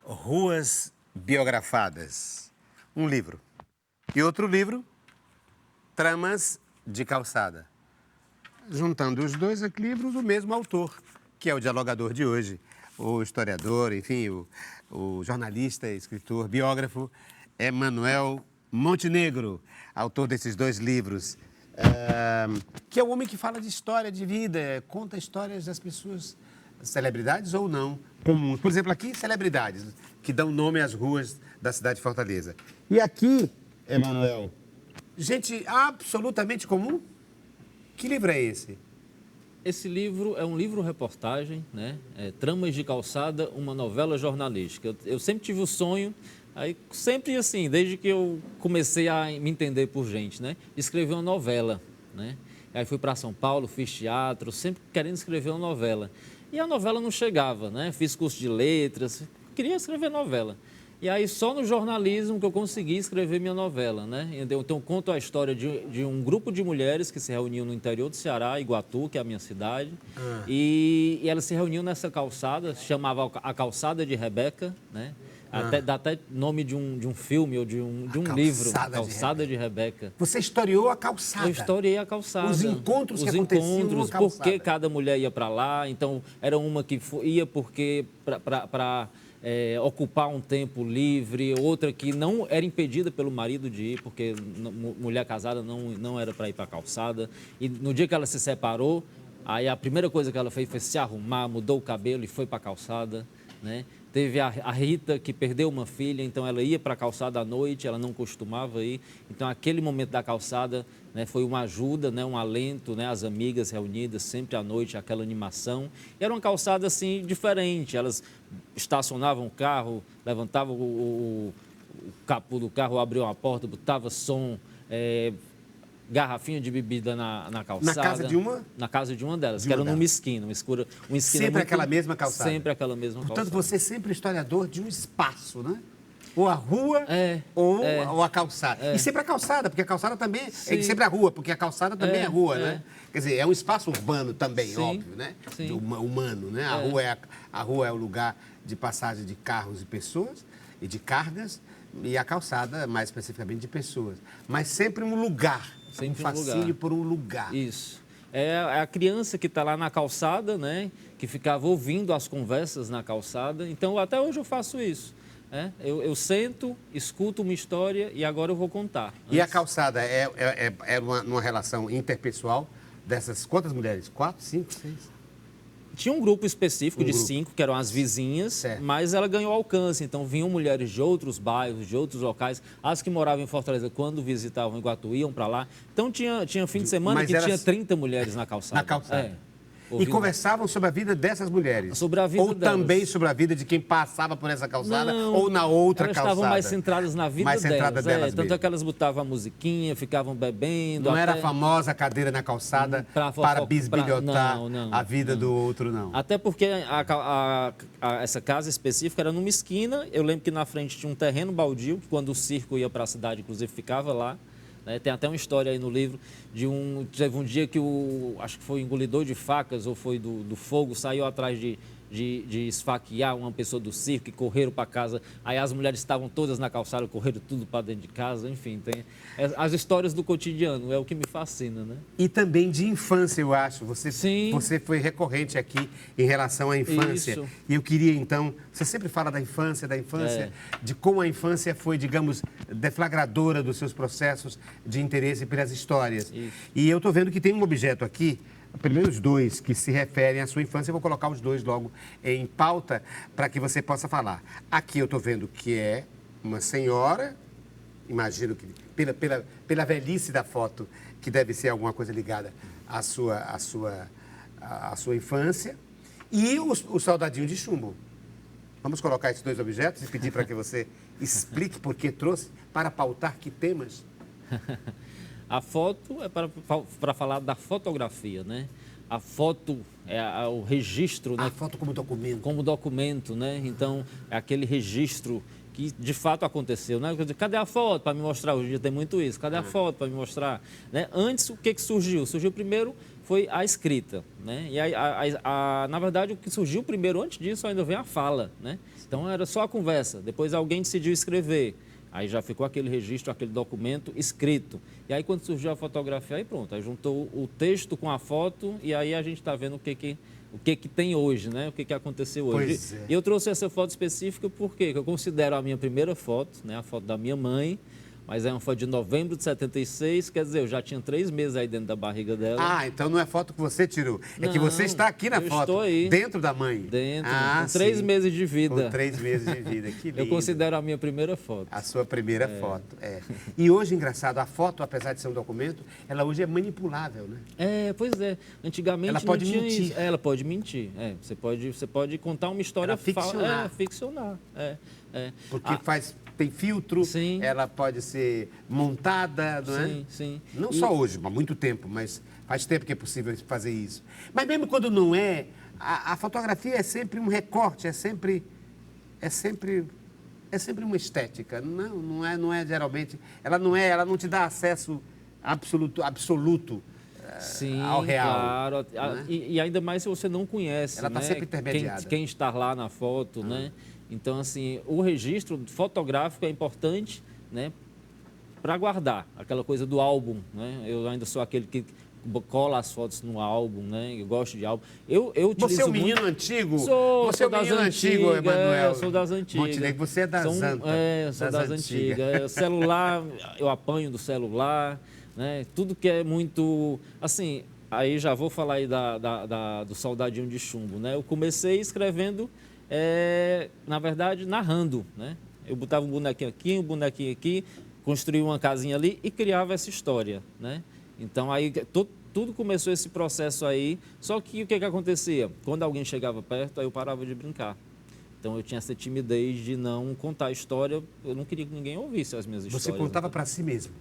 Ruas biografadas. Um livro. E outro livro, Tramas de Calçada. Juntando os dois livros do mesmo autor, que é o dialogador de hoje, o historiador, enfim, o jornalista, escritor, biógrafo, Emanuel Montenegro, autor desses dois livros, que é o homem que fala de história, de vida, conta histórias das pessoas, celebridades ou não, comuns. Por exemplo, aqui, celebridades, que dão nome às ruas da cidade de Fortaleza. E aqui, Emanuel, gente absolutamente comum? Que livro é esse? Esse livro é um livro-reportagem, né? Tramas de Calçada, uma novela jornalística. Eu sempre tive o sonho, aí sempre assim, desde que eu comecei a me entender por gente, né? De escrever uma novela, né? Aí fui para São Paulo, fiz teatro, sempre querendo escrever uma novela. E a novela não chegava, né? Fiz curso de letras, queria escrever novela. E aí, só no jornalismo que eu consegui escrever minha novela, né? Então, eu conto a história de um grupo de mulheres que se reuniam no interior do Ceará, Iguatu, que é a minha cidade. E elas se reuniam nessa calçada, se chamava a Calçada de Rebeca, né? Dá até nome de um filme ou de um livro, Calçada de Rebeca. Você historiou a calçada? Eu historiei a calçada. Os encontros que aconteciam na calçada. Por que cada mulher ia para lá. Então, era uma que ia porque para ocupar um tempo livre, outra que não era impedida pelo marido de ir, porque mulher casada não era para ir para a calçada. E no dia que ela se separou, aí a primeira coisa que ela fez foi se arrumar, mudou o cabelo e foi para a calçada, né? Teve a Rita, que perdeu uma filha, então ela ia para a calçada à noite, ela não costumava ir. Então, aquele momento da calçada, né, foi uma ajuda, né, um alento, né, as amigas reunidas sempre à noite, aquela animação. E era uma calçada, assim, diferente. Elas estacionavam o carro, levantavam o capô do carro, abriam a porta, botavam som, garrafinha de bebida na calçada. Na casa de uma? Na casa de uma delas, que era numa esquina, uma esquina sempre muito... aquela mesma calçada? Sempre aquela mesma calçada. Portanto, você é sempre historiador de um espaço, né? Ou a rua, ou a calçada. E sempre a calçada, porque a calçada também é sempre a rua, porque a calçada também é rua, né? Quer dizer, é um espaço urbano também, óbvio, né? Humano, né? A rua é o lugar de passagem de carros e pessoas, e de cargas, e a calçada, mais especificamente, de pessoas. Mas sempre um lugar. Sempre um fascínio por um lugar. Isso. É a criança que está lá na calçada, né? Que ficava ouvindo as conversas na calçada. Então, até hoje eu faço isso. Eu sento, escuto uma história e agora eu vou contar. E a calçada é uma relação interpessoal dessas quantas mulheres? 4, 5, 6? Tinha um grupo específico de 5, que eram as vizinhas, mas ela ganhou alcance. Então, vinham mulheres de outros bairros, de outros locais. As que moravam em Fortaleza, quando visitavam Iguatu, iam para lá. Então, tinha fim de semana tinha 30 mulheres na calçada. Na calçada. E conversavam sobre a vida dessas mulheres? Sobre a vida ou delas. Também sobre a vida de quem passava por essa calçada ou na outra calçada? Elas estavam mais centradas na vida delas. Tanto é que elas botavam a musiquinha, ficavam bebendo. Não era a famosa cadeira na calçada para bisbilhotar a vida do outro, não. Até porque essa casa específica era numa esquina. Eu lembro que na frente tinha um terreno baldio, que quando o circo ia para a cidade, inclusive, ficava lá. Tem até uma história aí no livro teve um dia que acho que foi o engolidor de facas ou foi do fogo, saiu atrás de esfaquear uma pessoa do circo e correram para casa. Aí as mulheres estavam todas na calçada, correram tudo para dentro de casa. Enfim, tem as histórias do cotidiano, é o que me fascina, né? E também de infância, eu acho. Você foi recorrente aqui em relação à infância. Isso. E eu queria, então... Você sempre fala da infância, de como a infância foi, digamos, deflagradora dos seus processos de interesse pelas histórias. Isso. E eu estou vendo que tem um objeto aqui, primeiro os dois que se referem à sua infância. Eu vou colocar os dois logo em pauta para que você possa falar. Aqui eu estou vendo que é uma senhora, imagino que pela velhice da foto, que deve ser alguma coisa ligada à sua infância, e o soldadinho de chumbo. Vamos colocar esses dois objetos e pedir para que você explique por que trouxe, para pautar que temas. A foto é para falar da fotografia, né? A foto é o registro, né? A foto como documento. Como documento, né? Então, é aquele registro que de fato aconteceu, né? Cadê a foto para me mostrar? Hoje em dia tem muito isso. Cadê a foto para me mostrar? Né? Antes, o que surgiu? Surgiu primeiro foi a escrita, né? E na verdade, o que surgiu primeiro, antes disso, ainda vem a fala, né? Então, era só a conversa. Depois, alguém decidiu escrever. Aí já ficou aquele registro, aquele documento escrito. E aí, quando surgiu a fotografia, aí pronto. Aí juntou o texto com a foto e aí a gente está vendo o que tem hoje, né? O que aconteceu hoje. Pois é. E eu trouxe essa foto específica porque eu considero a minha primeira foto, né? A foto da minha mãe. Mas é uma foto de novembro de 76, quer dizer, eu já tinha 3 meses aí dentro da barriga dela. Ah, então não é foto que você tirou. É que você está aqui na foto. Estou aí. Dentro da mãe. Dentro, com 3 meses de vida. Com 3 meses de vida, que lindo. Eu considero a minha primeira foto. A sua primeira foto, E hoje, engraçado, a foto, apesar de ser um documento, ela hoje é manipulável, né? Pois é. Antigamente ela pode não tinha mentir. Isso. Ela pode mentir. Você pode contar uma história... Ficcionar. Ficcionar. Porque tem filtro, sim. Ela pode ser montada, não é? Sim. Não só hoje, há muito tempo, mas faz tempo que é possível fazer isso. Mas mesmo quando não é, a fotografia é sempre um recorte, é sempre é sempre uma estética. Não é geralmente. Ela não te dá acesso absoluto Sim, ao real. claro. Né? E ainda mais se você não conhece, Ela está né? sempre intermediada. Quem está lá na foto, né? Então, assim, o registro fotográfico é importante, né? Para guardar aquela coisa do álbum, né? Eu ainda sou aquele que cola as fotos no álbum, né? Eu gosto de álbum. Eu utilizo Você é um menino muito... antigo? Você é é um das menino antigo, antigas, Emanuel? eu sou das antigas. Montenegro, você é das antas. Eu sou das antigas. Celular, eu apanho do celular, né? Tudo que é muito... Assim, aí já vou falar aí do Soldadinho de Chumbo, né? Eu comecei escrevendo, na verdade, narrando, né? Eu botava um bonequinho aqui, construía uma casinha ali e criava essa história, né? Então, aí tudo começou esse processo aí, só que o que acontecia? Quando alguém chegava perto, aí eu parava de brincar. Então, eu tinha essa timidez de não contar a história, eu não queria que ninguém ouvisse as minhas histórias. Você contava para si mesmo?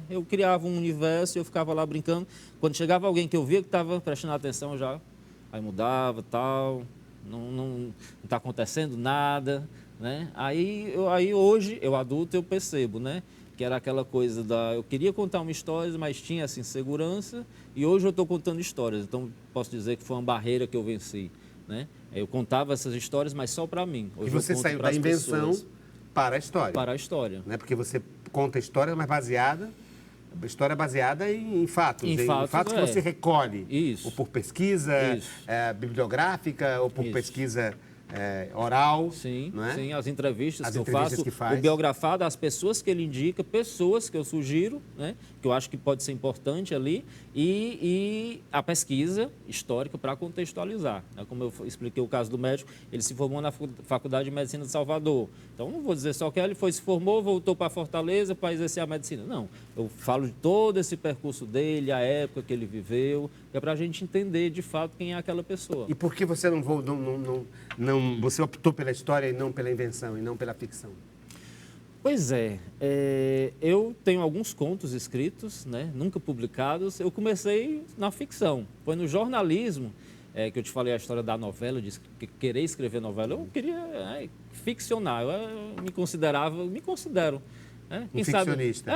Eu criava um universo e eu ficava lá brincando. Quando chegava alguém que eu via que estava prestando atenção, eu já aí mudava, tal, não está acontecendo nada, né? Aí hoje, eu adulto, eu percebo, né? Que era aquela coisa eu queria contar uma história, mas tinha essa insegurança, e hoje eu estou contando histórias, então posso dizer que foi uma barreira que eu venci, né? Eu contava essas histórias, mas só para mim. Hoje e você eu conto saiu da pras invenção pessoas, para a história. para a história. Né? Porque você conta história, mas história baseada em fatos. Em fatos, que você recolhe. Isso. Ou por pesquisa Isso. bibliográfica, ou por Isso. pesquisa oral. Sim, não é? sim, as entrevistas As que eu entrevistas faço, que faz. o biografado, as pessoas que ele indica, pessoas que eu sugiro, né, que eu acho que pode ser importante ali, e a pesquisa histórica para contextualizar. Né? Como eu expliquei o caso do médico, ele se formou na Faculdade de Medicina de Salvador. Então, não vou dizer só que ele se formou, voltou para Fortaleza para exercer a medicina. Não, eu falo de todo esse percurso dele, a época que ele viveu, que é para a gente entender de fato quem é aquela pessoa. E por que você você optou pela história e não pela invenção, e não pela ficção? Pois eu tenho alguns contos escritos, né, nunca publicados. Eu comecei na ficção. Foi no jornalismo, que eu te falei a história da novela, de querer escrever novela. Eu queria ficcionar, eu me considero. Um ficcionista.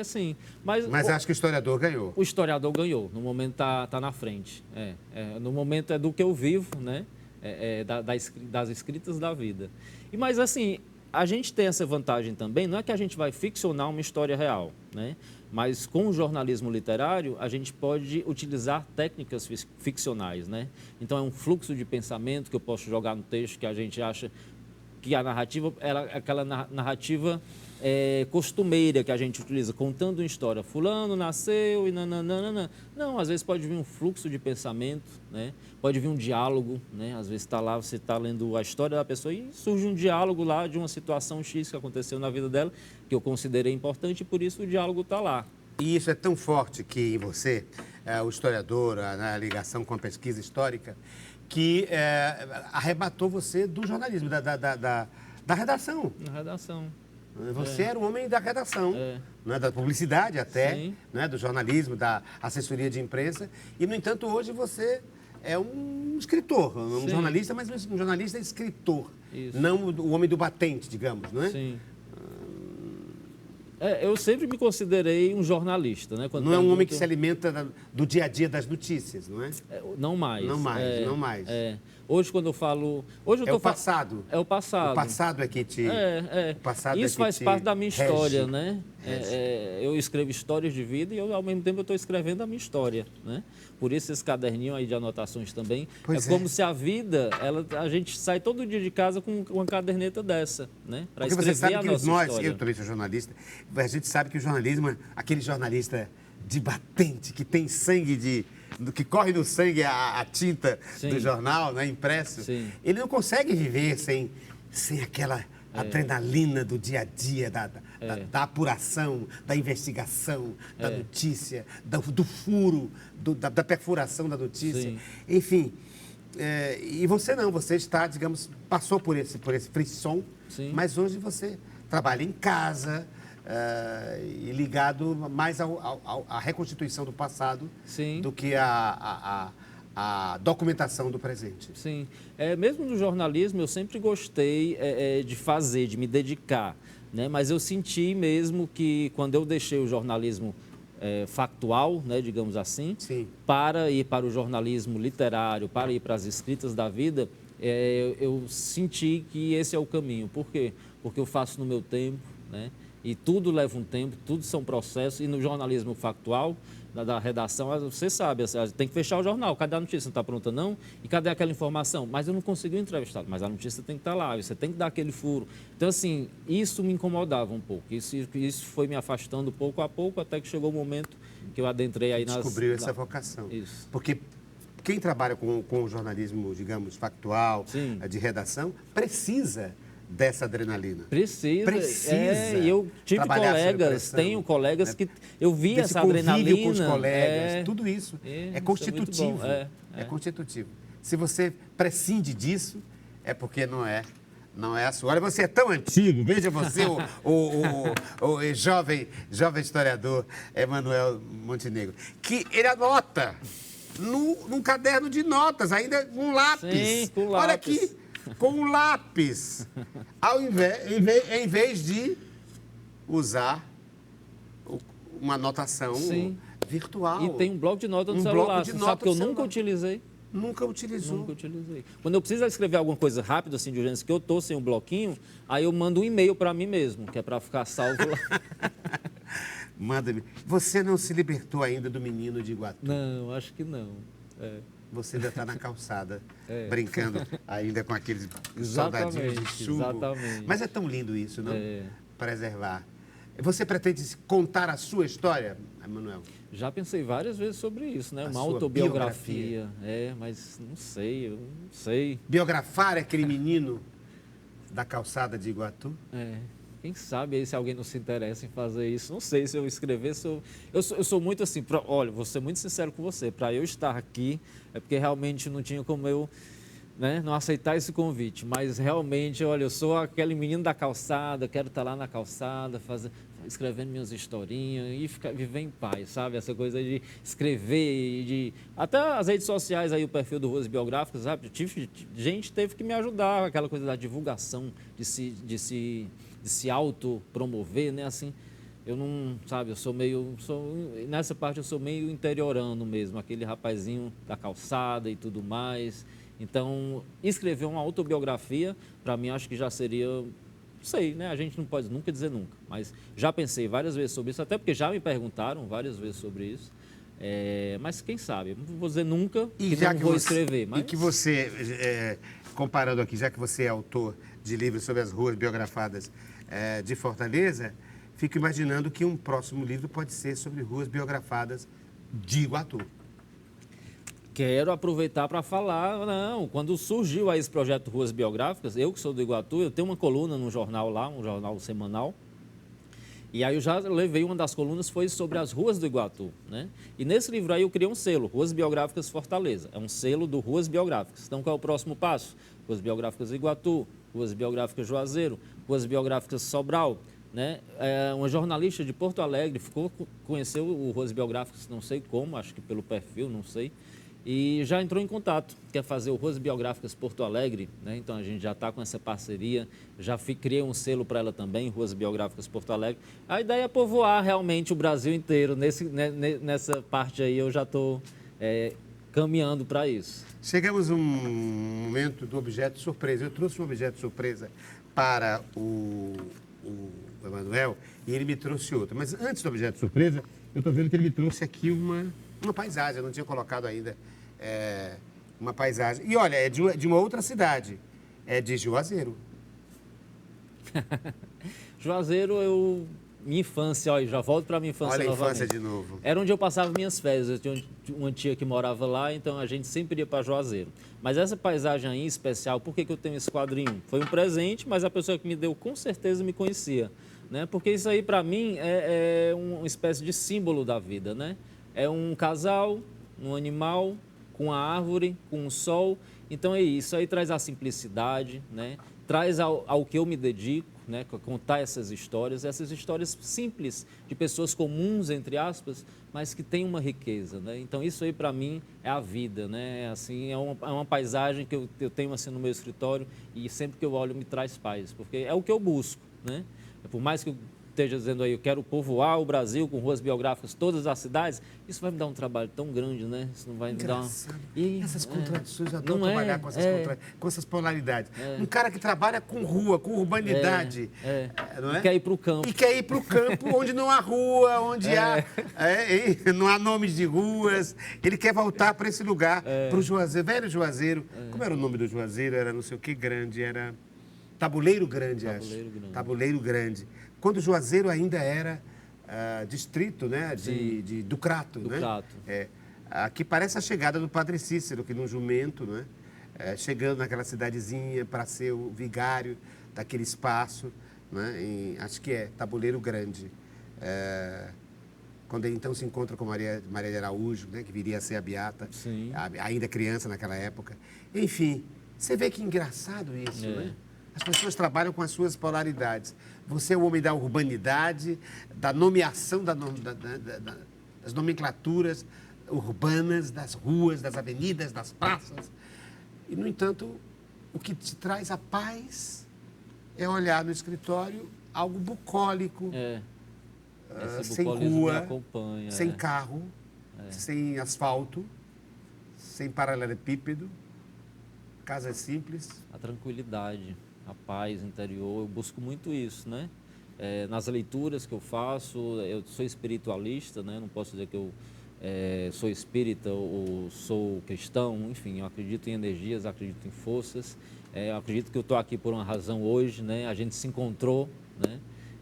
Assim. Mas acho que o historiador ganhou. O historiador ganhou, no momento está na frente. No momento é do que eu vivo, né? Das escritas da vida. Mas assim, a gente tem essa vantagem também, não é que a gente vai ficcionar uma história real, né? Mas com o jornalismo literário, a gente pode utilizar técnicas ficcionais, né? Então é um fluxo de pensamento que eu posso jogar no texto que a gente acha que a narrativa, aquela narrativa costumeira que a gente utiliza, contando uma história. Fulano nasceu e nananana. Não, às vezes pode vir um fluxo de pensamento, né? Pode vir um diálogo, né? Às vezes está lá, você está lendo a história da pessoa e surge um diálogo lá de uma situação X que aconteceu na vida dela, que eu considerei importante e por isso o diálogo está lá. E isso é tão forte que em você, o historiador, na ligação com a pesquisa histórica, que arrebatou você do jornalismo, da redação. Na redação. Você era um homem da redação, né, da publicidade até, né, do jornalismo, da assessoria de imprensa. E, no entanto, hoje você é um escritor, um jornalista, mas um jornalista escritor. Isso. Não o homem do batente, digamos, não é? Sim. Eu sempre me considerei um jornalista, né? Não é um homem que se alimenta do dia a dia das notícias, não é? Não mais. Não mais. Hoje, quando eu falo... Hoje eu o passado. É o passado. O passado é que te... O passado Isso é que faz parte da minha história, rege. né? Eu escrevo histórias de vida e, ao mesmo tempo, eu estou escrevendo a minha história, né? Por isso, esse caderninho aí de anotações também. Como se a vida... a gente sai todo dia de casa com uma caderneta dessa, né? Para escrever você sabe a que nossa história. Eu também sou jornalista, a gente sabe que o jornalismo, aquele jornalista de batente, que tem sangue que corre no sangue a tinta do jornal, né, impresso, ele não consegue viver sem aquela adrenalina do dia a dia, da apuração, da investigação, da notícia, do furo, da perfuração da notícia. Sim. Enfim, e você não, você está, digamos, passou por esse frisson, mas hoje você trabalha em casa, e ligado mais à reconstituição do passado do que a a documentação do presente. Sim. Mesmo no jornalismo, eu sempre gostei de fazer, de me dedicar, né? Mas eu senti mesmo que quando eu deixei o jornalismo factual, né, digamos assim, Sim. para ir para o jornalismo literário, para ir para as escritas da vida, eu senti que esse é o caminho. Por quê? Porque eu faço no meu tempo, né? E tudo leva um tempo, tudo são processos. E no jornalismo factual, da redação, você sabe, tem que fechar o jornal. Cadê a notícia? Não está pronta, não? E cadê aquela informação? Mas eu não consegui entrevistar. Mas a notícia tem que estar lá, você tem que dar aquele furo. Então, assim, isso me incomodava um pouco. Isso foi me afastando pouco a pouco, até que chegou o momento que eu adentrei aí Descobriu essa vocação. Isso. Porque quem trabalha com o jornalismo, digamos, factual, Sim. de redação, precisa dessa adrenalina. Precisa. E eu tive colegas, tenho colegas, né, que eu vi essa adrenalina. Com os colegas, tudo isso é constitutivo. Isso é constitutivo. Se você prescinde disso, é porque não é a sua. Olha, você é tão antigo, veja você, o jovem historiador Emanuel Montenegro, que ele anota num caderno de notas, ainda com lápis. Sim, com lápis. Olha aqui. Com um lápis, em vez de usar uma anotação virtual. E tem um bloco de notas no celular. Você sabe que eu nunca utilizei? Nunca utilizou. Nunca utilizei. Quando eu preciso escrever alguma coisa rápida, assim, de urgência, que eu estou sem um bloquinho, aí eu mando um e-mail para mim mesmo, que é para ficar salvo lá. Manda-me. Você não se libertou ainda do menino de Iguatu? Não, acho que não. Você ainda está na calçada, brincando ainda com aqueles soldadinhos de chumbo. Exatamente. Mas é tão lindo isso, não? Preservar. Você pretende contar a sua história, Emanuel? Já pensei várias vezes sobre isso, né? Uma autobiografia. Mas não sei, eu não sei. Biografar aquele menino da calçada de Iguatu? Quem sabe aí se alguém não se interessa em fazer isso. Não sei se eu escrever, eu sou muito assim, olha, vou ser muito sincero com você, para eu estar aqui, é porque realmente não tinha como eu, né, não aceitar esse convite, mas realmente, olha, eu sou aquele menino da calçada, quero estar lá na calçada, escrevendo minhas historinhas e viver em paz, sabe? Essa coisa de escrever, até as redes sociais aí, o perfil do Ruas Biográficas, sabe? Gente teve que me ajudar, aquela coisa da divulgação, de se autopromover, né? Assim, eu não, sabe, nessa parte eu sou meio interiorano mesmo, aquele rapazinho da calçada e tudo mais. Então, escrever uma autobiografia, para mim, acho que já seria, não sei, né? A gente não pode nunca dizer nunca, mas já pensei várias vezes sobre isso, até porque já me perguntaram várias vezes sobre isso. Mas quem sabe, não vou dizer nunca que não vou escrever. Mas... E que você, comparando aqui, já que você é autor de livros sobre as ruas biografadas de Fortaleza, fico imaginando que um próximo livro pode ser sobre ruas biografadas de Iguatu. Quero aproveitar para falar, quando surgiu aí esse projeto Ruas Biográficas, eu que sou do Iguatu, eu tenho uma coluna no jornal lá, um jornal semanal, e aí eu já levei, uma das colunas foi sobre as ruas do Iguatu, né? E nesse livro aí eu criei um selo, Ruas Biográficas Fortaleza, é um selo do Ruas Biográficas. Então qual é o próximo passo? Ruas Biográficas Iguatu, Ruas Biográficas Juazeiro, Ruas Biográficas Sobral, né? Uma jornalista de Porto Alegre conheceu o Ruas Biográficas, não sei como, acho que pelo perfil, não sei, e já entrou em contato, quer fazer o Ruas Biográficas Porto Alegre, né? Então a gente já está com essa parceria, já criei um selo para ela também, Ruas Biográficas Porto Alegre. A ideia é povoar realmente o Brasil inteiro, nessa parte aí eu já estou caminhando para isso. Chegamos a um momento do objeto surpresa. Eu trouxe um objeto surpresa para o Emanuel e ele me trouxe outro. Mas antes do objeto surpresa, eu estou vendo que ele me trouxe aqui uma paisagem. Eu não tinha colocado ainda uma paisagem. E olha, é de uma outra cidade. É de Juazeiro. Juazeiro, minha infância, olha, já volto para minha infância novamente. Olha a infância de novo. Era onde eu passava minhas férias. Eu tinha uma tia que morava lá, então a gente sempre ia para Juazeiro. Mas essa paisagem aí especial, por que eu tenho esse quadrinho? Foi um presente, mas a pessoa que me deu com certeza me conhecia, né? Porque isso aí para mim é uma espécie de símbolo da vida, né? É um casal, um animal, com a árvore, com o sol. Então isso aí traz a simplicidade, né? Traz ao que eu me dedico, né, contar essas histórias simples, de pessoas comuns, entre aspas, mas que têm uma riqueza, né? Então, isso aí, para mim, é a vida, né? Assim, é uma paisagem que eu tenho assim no meu escritório e sempre que eu olho me traz paz, porque é o que eu busco, né? Por mais que eu esteja dizendo aí, eu quero povoar o Brasil com ruas biográficas, todas as cidades, isso vai me dar um trabalho tão grande, né? Isso não vai me dar... Essas contradições, eu adoro trabalhar com essas polaridades. Um cara que trabalha com rua, com urbanidade, não é? E quer ir para o campo. E quer ir para o campo onde não há rua, onde não há nomes de ruas. Ele quer voltar para esse lugar, para o Juazeiro, velho Juazeiro. Como era o nome do Juazeiro? Era não sei o que grande, era Tabuleiro Grande, acho. Tabuleiro Grande. Quando o Juazeiro ainda era distrito, né, do Crato. Do né? Crato. Aqui parece a chegada do Padre Cícero, que num jumento, né, chegando naquela cidadezinha para ser o vigário daquele espaço, né, acho que é Tabuleiro Grande. Quando ele então se encontra com Maria de Araújo, né, que viria a ser a Beata, ainda criança naquela época. Enfim, você vê que engraçado isso, né? As pessoas trabalham com as suas polaridades. Você é o homem da urbanidade, da nomeação das nomenclaturas urbanas, das ruas, das avenidas, das praças. E, no entanto, o que te traz a paz é olhar no escritório algo bucólico, sem rua, sem carro, sem asfalto, sem paralelepípedo, casa simples. A tranquilidade, a paz interior, eu busco muito isso, né? Nas leituras que eu faço, eu sou espiritualista, né? Não posso dizer que eu sou espírita ou sou cristão, enfim, eu acredito em energias, acredito em forças, eu acredito que eu estou aqui por uma razão hoje, né? A gente se encontrou, né?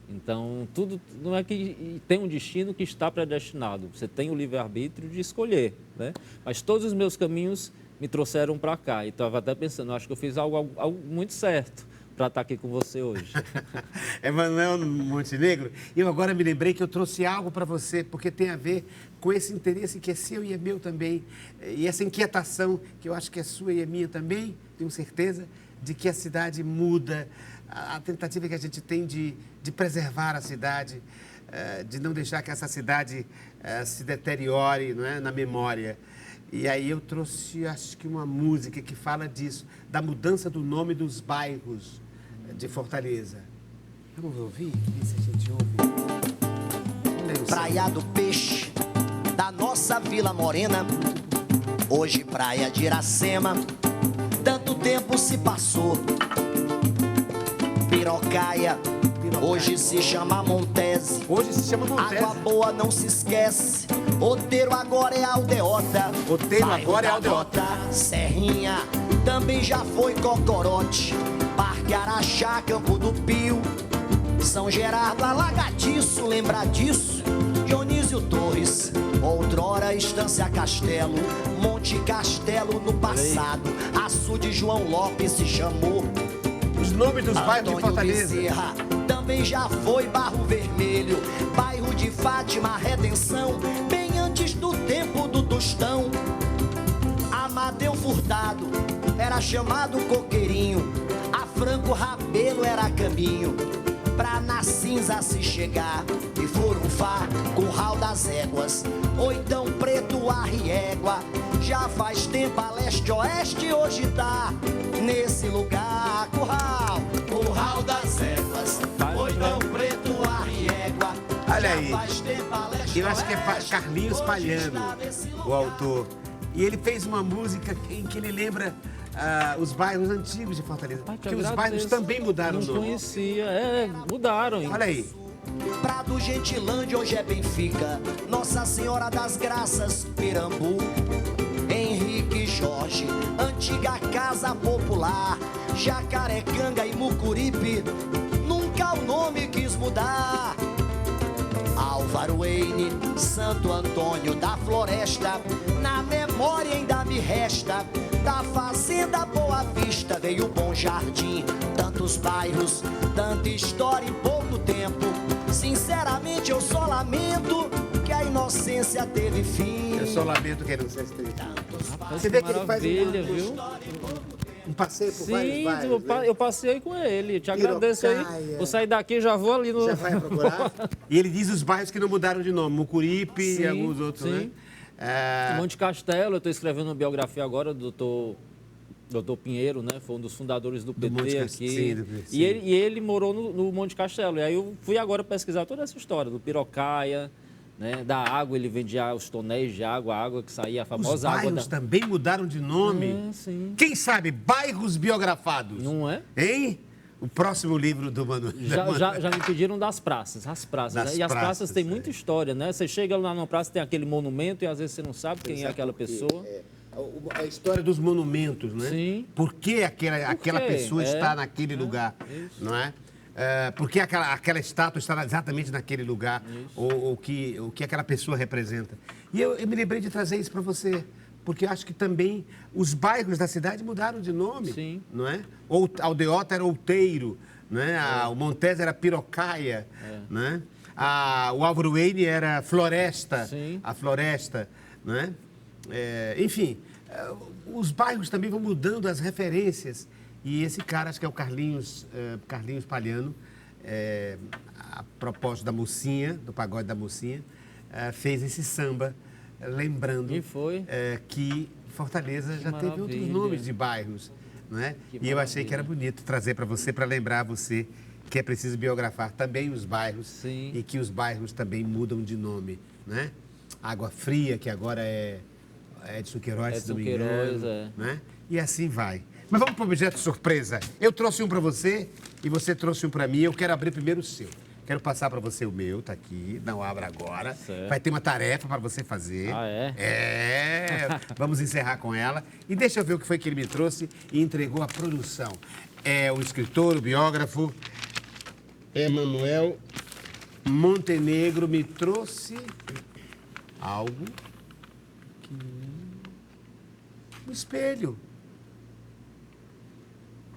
Então, tudo não é que tem um destino que está predestinado, você tem o livre-arbítrio de escolher, né? Mas todos os meus caminhos me trouxeram para cá, e estava até pensando, acho que eu fiz algo muito certo para estar aqui com você hoje. Emanuel Montenegro, eu agora me lembrei que eu trouxe algo para você, porque tem a ver com esse interesse que é seu e é meu também, e essa inquietação que eu acho que é sua e é minha também, tenho certeza, de que a cidade muda, a tentativa que a gente tem de preservar a cidade, de não deixar que essa cidade se deteriore, não é, na memória. E aí eu trouxe, acho que uma música que fala disso, da mudança do nome dos bairros de Fortaleza. Vamos ouvir? Ver se a gente ouve. Praia do Peixe, da nossa Vila Morena, hoje Praia de Iracema, tanto tempo se passou. Piracaia, hoje se chama Montese. Hoje se chama Montese. Água Boa não se esquece. Outeiro agora é Aldeota. Outeiro agora é Aldeota. Serrinha também já foi Cocorote. Parque Araxá, Campo do Pio, São Gerardo, Alagadiço, lembra disso? Dionísio Torres, outrora Estância Castelo, Monte Castelo no passado, Açude João Lopes se chamou. Os nomes dos bairros de Fortaleza. Bezerra, também já foi Barro Vermelho, bairro de Fátima, Redenção, bem antes do tempo do Tostão. Amadeu Furtado era chamado Coqueirinho, a Franco Rabelo era caminho pra na cinza se chegar. E Furunfá, Curral das Éguas, Oitão Preto, Arriégua, já faz tempo a leste-oeste, hoje tá nesse lugar. Curral das Éguas, Oitão Preto, Arriégua. Olha aí, eu acho que é Carlinhos Palhano, o autor. E ele fez uma música em que ele lembra os bairros antigos de Fortaleza. Porque os bairros também mudaram o nome. Não conhecia, mudaram. Olha aí. Prado Gentilândia, hoje é Benfica, Nossa Senhora das Graças, Pirambu, Henrique Jorge, antiga Casa Popular, Jacarecanga e Mucuripe, nunca o nome quis mudar. Álvaro Eine, Santo Antônio da Floresta, na memória ainda me resta, da Fazenda Boa Vista veio Bom Jardim, tantos bairros, tanta história em pouco tempo. Sinceramente eu só lamento que a inocência teve fim. Eu só lamento que a inocência teve fim. Você vê que ele faz um passei por vários bairros, né? eu passei com ele. Te agradeço aí. Pirocaia. Vou sair daqui e já vou ali no... Já vai procurar? E ele diz os bairros que não mudaram de nome, Mucuripe e Sim, alguns outros, sim. né? É, Monte Castelo, eu estou escrevendo uma biografia agora do doutor Pinheiro, né? Foi um dos fundadores do PT Monte aqui. Castelo, sim. E ele morou no Monte Castelo. E aí eu fui agora pesquisar toda essa história do Piracaia, né? Da água, ele vendia os tonéis de água, a água que saía, a os famosa água bairros também mudaram de nome. sim. Quem sabe, bairros biografados. Não é? Hein? O próximo livro do Manuel. Já me pediram das praças, as praças. Das Né? E as praças praças, têm muita história, né? Você chega lá numa praça, tem aquele monumento e às vezes você não sabe quem é aquela pessoa. A história dos monumentos, né? Sim. Por que aquela pessoa está naquele lugar, não é? Por que aquela estátua está exatamente naquele lugar, ou o que aquela pessoa representa. E eu me lembrei de trazer isso para você, porque eu acho que também os bairros da cidade mudaram de nome, Sim. não é? Ou Aldeota era Outeiro, né? O Montes era Pirocaia, né? O Álvaro Wayne era Floresta, Sim. a Floresta, né? Enfim, os bairros também vão mudando as referências. E esse cara, acho que é o Carlinhos Palhano, a propósito da Mocinha, do pagode da Mocinha, fez esse samba, lembrando E foi. que Fortaleza já teve outros maravilha. nomes de bairros. Né? Que E eu achei que era maravilha. bonito trazer para você, para lembrar você que é preciso biografar também os bairros. Sim. E que os bairros também mudam de nome. Né? Água Fria, que agora é Edson Queiroz, se não me Queiroz, engano. Né? E assim vai. Mas vamos para o objeto surpresa. Eu trouxe um para você e você trouxe um para mim. Eu quero abrir primeiro o seu. Quero passar para você o meu, tá aqui. Não abra agora. Certo. Vai ter uma tarefa para você fazer. Ah, é? Vamos encerrar com ela. E deixa eu ver o que foi que ele me trouxe e entregou à produção. É o escritor, o biógrafo, Emanuel Montenegro me trouxe algo que... Um espelho.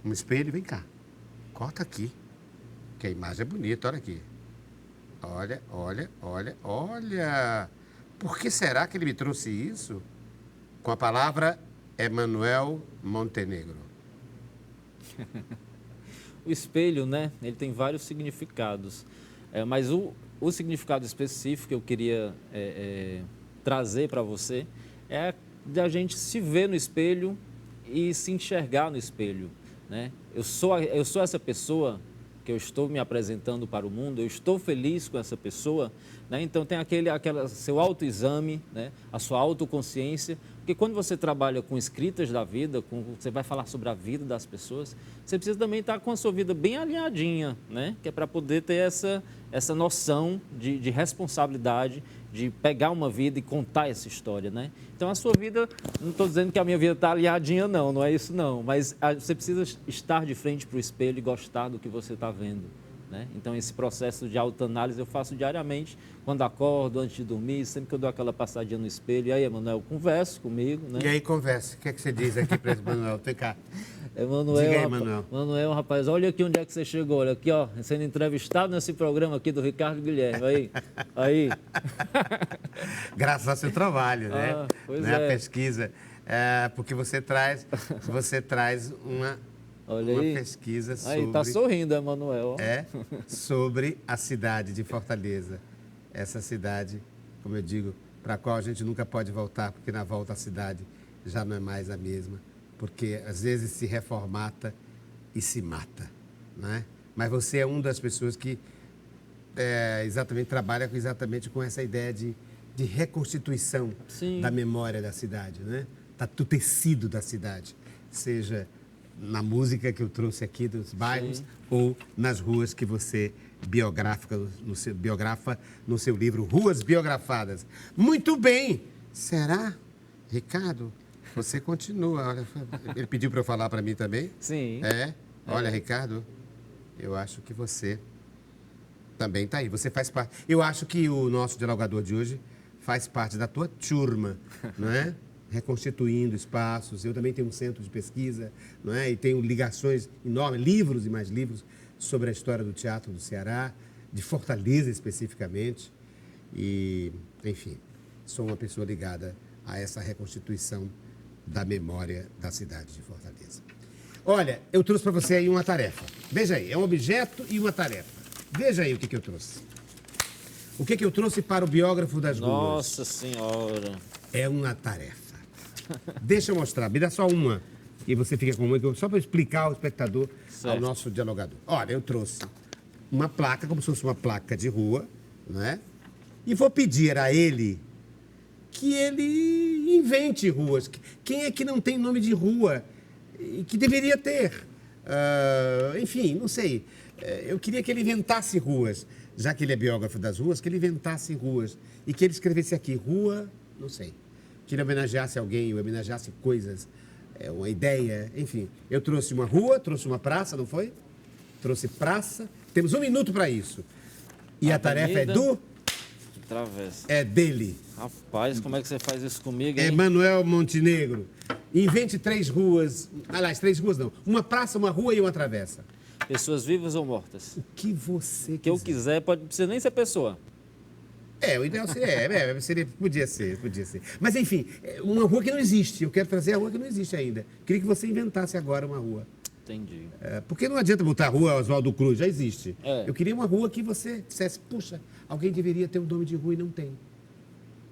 Um espelho, vem cá. Corta aqui. Que a imagem é bonita, olha aqui. Olha, olha, olha, olha. Por que será que ele me trouxe isso? Com a palavra Emanuel Montenegro. O espelho, né? Ele tem vários significados. Mas o significado específico que eu queria trazer para você é da gente se ver no espelho e se enxergar no espelho, né? Eu sou essa pessoa que eu estou me apresentando para o mundo, eu estou feliz com essa pessoa, né? Então tem seu autoexame, né? A sua autoconsciência, porque quando você trabalha com escritas da vida, você vai falar sobre a vida das pessoas, você precisa também estar com a sua vida bem alinhadinha, né? Que é para poder ter essa noção de responsabilidade, de pegar uma vida e contar essa história, né? Então a sua vida, não estou dizendo que a minha vida está alinhadinha não é isso não, mas você precisa estar de frente para o espelho e gostar do que você está vendo, né? Então esse processo de autoanálise eu faço diariamente, quando acordo, antes de dormir, sempre que eu dou aquela passadinha no espelho, e aí, Emanuel, converso comigo, né? E aí, conversa. O que é que você diz aqui para esse Emanuel? Vem cá. Emanuel, Diga aí, Emanuel. Emanuel, rapaz, olha aqui onde é que você chegou, olha aqui, ó, sendo entrevistado nesse programa aqui do Ricardo Guilherme, aí. Graças ao seu trabalho, né? Pois né? é. A pesquisa. Porque você traz uma Olha aí. pesquisa sobre... Aí, tá sorrindo, Emanuel. Sobre a cidade de Fortaleza. Essa cidade, como eu digo, para a qual a gente nunca pode voltar, porque na volta a cidade já não é mais a mesma, porque às vezes se reformata e se mata, né? Mas você é uma das pessoas que exatamente trabalha exatamente com essa ideia de reconstituição Sim. da memória da cidade, né? Do tecido da cidade, seja na música que eu trouxe aqui dos bairros, Sim. ou nas ruas que você biografa no seu livro Ruas Biografadas. Muito bem! Será, Ricardo? Você continua. Olha, ele pediu para eu falar para mim também? Sim. Olha, Ricardo, eu acho que você também está aí. Você faz parte. Eu acho que o nosso dialogador de hoje faz parte da tua turma, não é? Reconstituindo espaços. Eu também tenho um centro de pesquisa, não é? E tenho ligações enormes, livros e mais livros sobre a história do teatro do Ceará, de Fortaleza especificamente. E, enfim, sou uma pessoa ligada a essa reconstituição da memória da cidade de Fortaleza. Olha, eu trouxe para você aí uma tarefa. Veja aí, é um objeto e uma tarefa. Veja aí o que eu trouxe. O que eu trouxe para o biógrafo das ruas? Nossa Senhora. É uma tarefa. Deixa eu mostrar, me dá só uma. E você fica com uma, só para explicar ao espectador, ao nosso dialogador. Olha, eu trouxe uma placa, como se fosse uma placa de rua, né? E vou pedir a ele que ele invente ruas. Quem é que não tem nome de rua e que deveria ter? Enfim, não sei. Eu queria que ele inventasse ruas, já que ele é biógrafo das ruas, que ele inventasse ruas e que ele escrevesse aqui, rua, não sei. Que ele homenageasse alguém, homenageasse coisas, uma ideia, enfim. Eu trouxe uma rua, trouxe uma praça, não foi? Trouxe praça. Temos 1 minuto para isso. E a tarefa é do... Travessa. É dele. Rapaz, como é que você faz isso comigo, hein? Emanuel Montenegro. Invente 3 ruas. Aliás, 3 ruas não. Uma praça, uma rua e uma travessa. Pessoas vivas ou mortas? O que você quiser. O que eu quiser, não precisa nem ser pessoa. O ideal seria, podia ser. Mas, enfim, uma rua que não existe. Eu quero trazer a rua que não existe ainda. Queria que você inventasse agora uma rua. Entendi. Porque não adianta botar a rua Oswaldo Cruz, já existe. É. Eu queria uma rua que você dissesse, puxa, alguém deveria ter um nome de rua e não tem.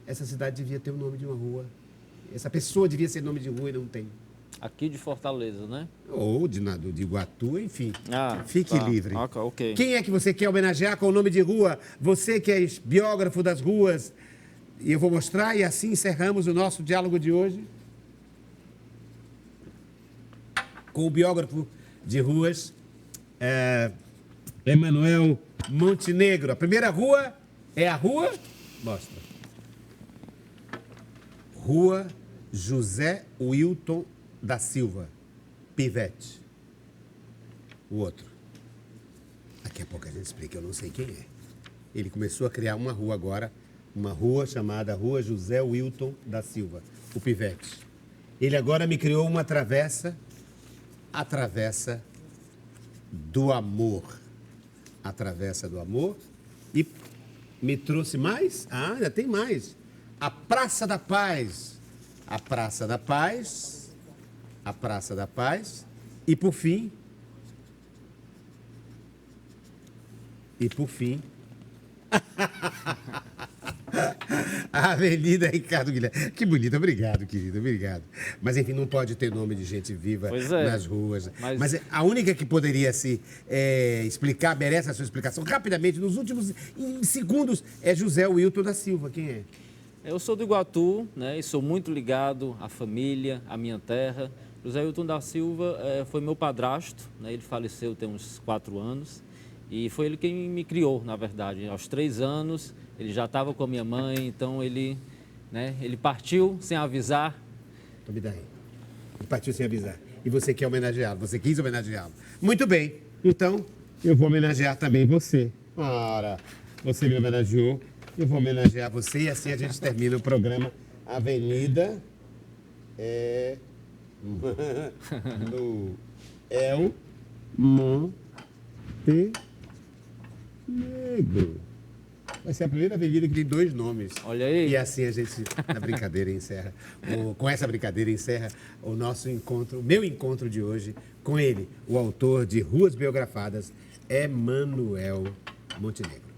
Essa cidade devia ter o nome de uma rua. Essa pessoa devia ser nome de rua e não tem. Aqui de Fortaleza, né? Ou de Iguatu, enfim. Fique Tá. livre. Ok. Quem é que você quer homenagear com o nome de rua? Você que é biógrafo das ruas. E eu vou mostrar e assim encerramos o nosso diálogo de hoje. Com o biógrafo de ruas, Emanuel Montenegro. A primeira rua é a rua... Mostra. Rua José Wilton da Silva, Pivete. O outro. Daqui a pouco a gente explica, eu não sei quem é. Ele começou a criar uma rua agora, uma rua chamada Rua José Wilton da Silva, o Pivete. Ele agora me criou uma travessa, a Travessa do Amor. A Travessa do Amor. E me trouxe mais? Ainda tem mais. A Praça da Paz. A Praça da Paz. A Praça da Paz. E por fim... a Avenida Ricardo Guilherme. Que bonito, obrigado, querido, obrigado. Mas, enfim, não pode ter nome de gente viva nas ruas. Mas a única que poderia se explicar, merece a sua explicação rapidamente, nos últimos segundos, é José Wilton da Silva. Quem é? Eu sou do Iguatu, né, e sou muito ligado à família, à minha terra. José Wilton da Silva foi meu padrasto, né, ele faleceu tem uns 4 anos. E foi ele quem me criou, na verdade. Aos 3 anos, ele já estava com a minha mãe, então ele partiu sem avisar. Então me dá aí. Ele partiu sem avisar. E você quer homenageá-lo, você quis homenageá-lo. Muito bem, então eu vou homenagear também você. Ora, você me homenageou, eu vou homenagear você e assim a gente termina o programa Avenida Emanuel Montenegro. Vai ser a primeira avenida que tem 2 nomes. Olha aí. E assim a gente, na brincadeira, encerra. Com essa brincadeira, encerra o nosso encontro, o meu encontro de hoje com ele, o autor de Ruas Biografadas, Emanuel Montenegro.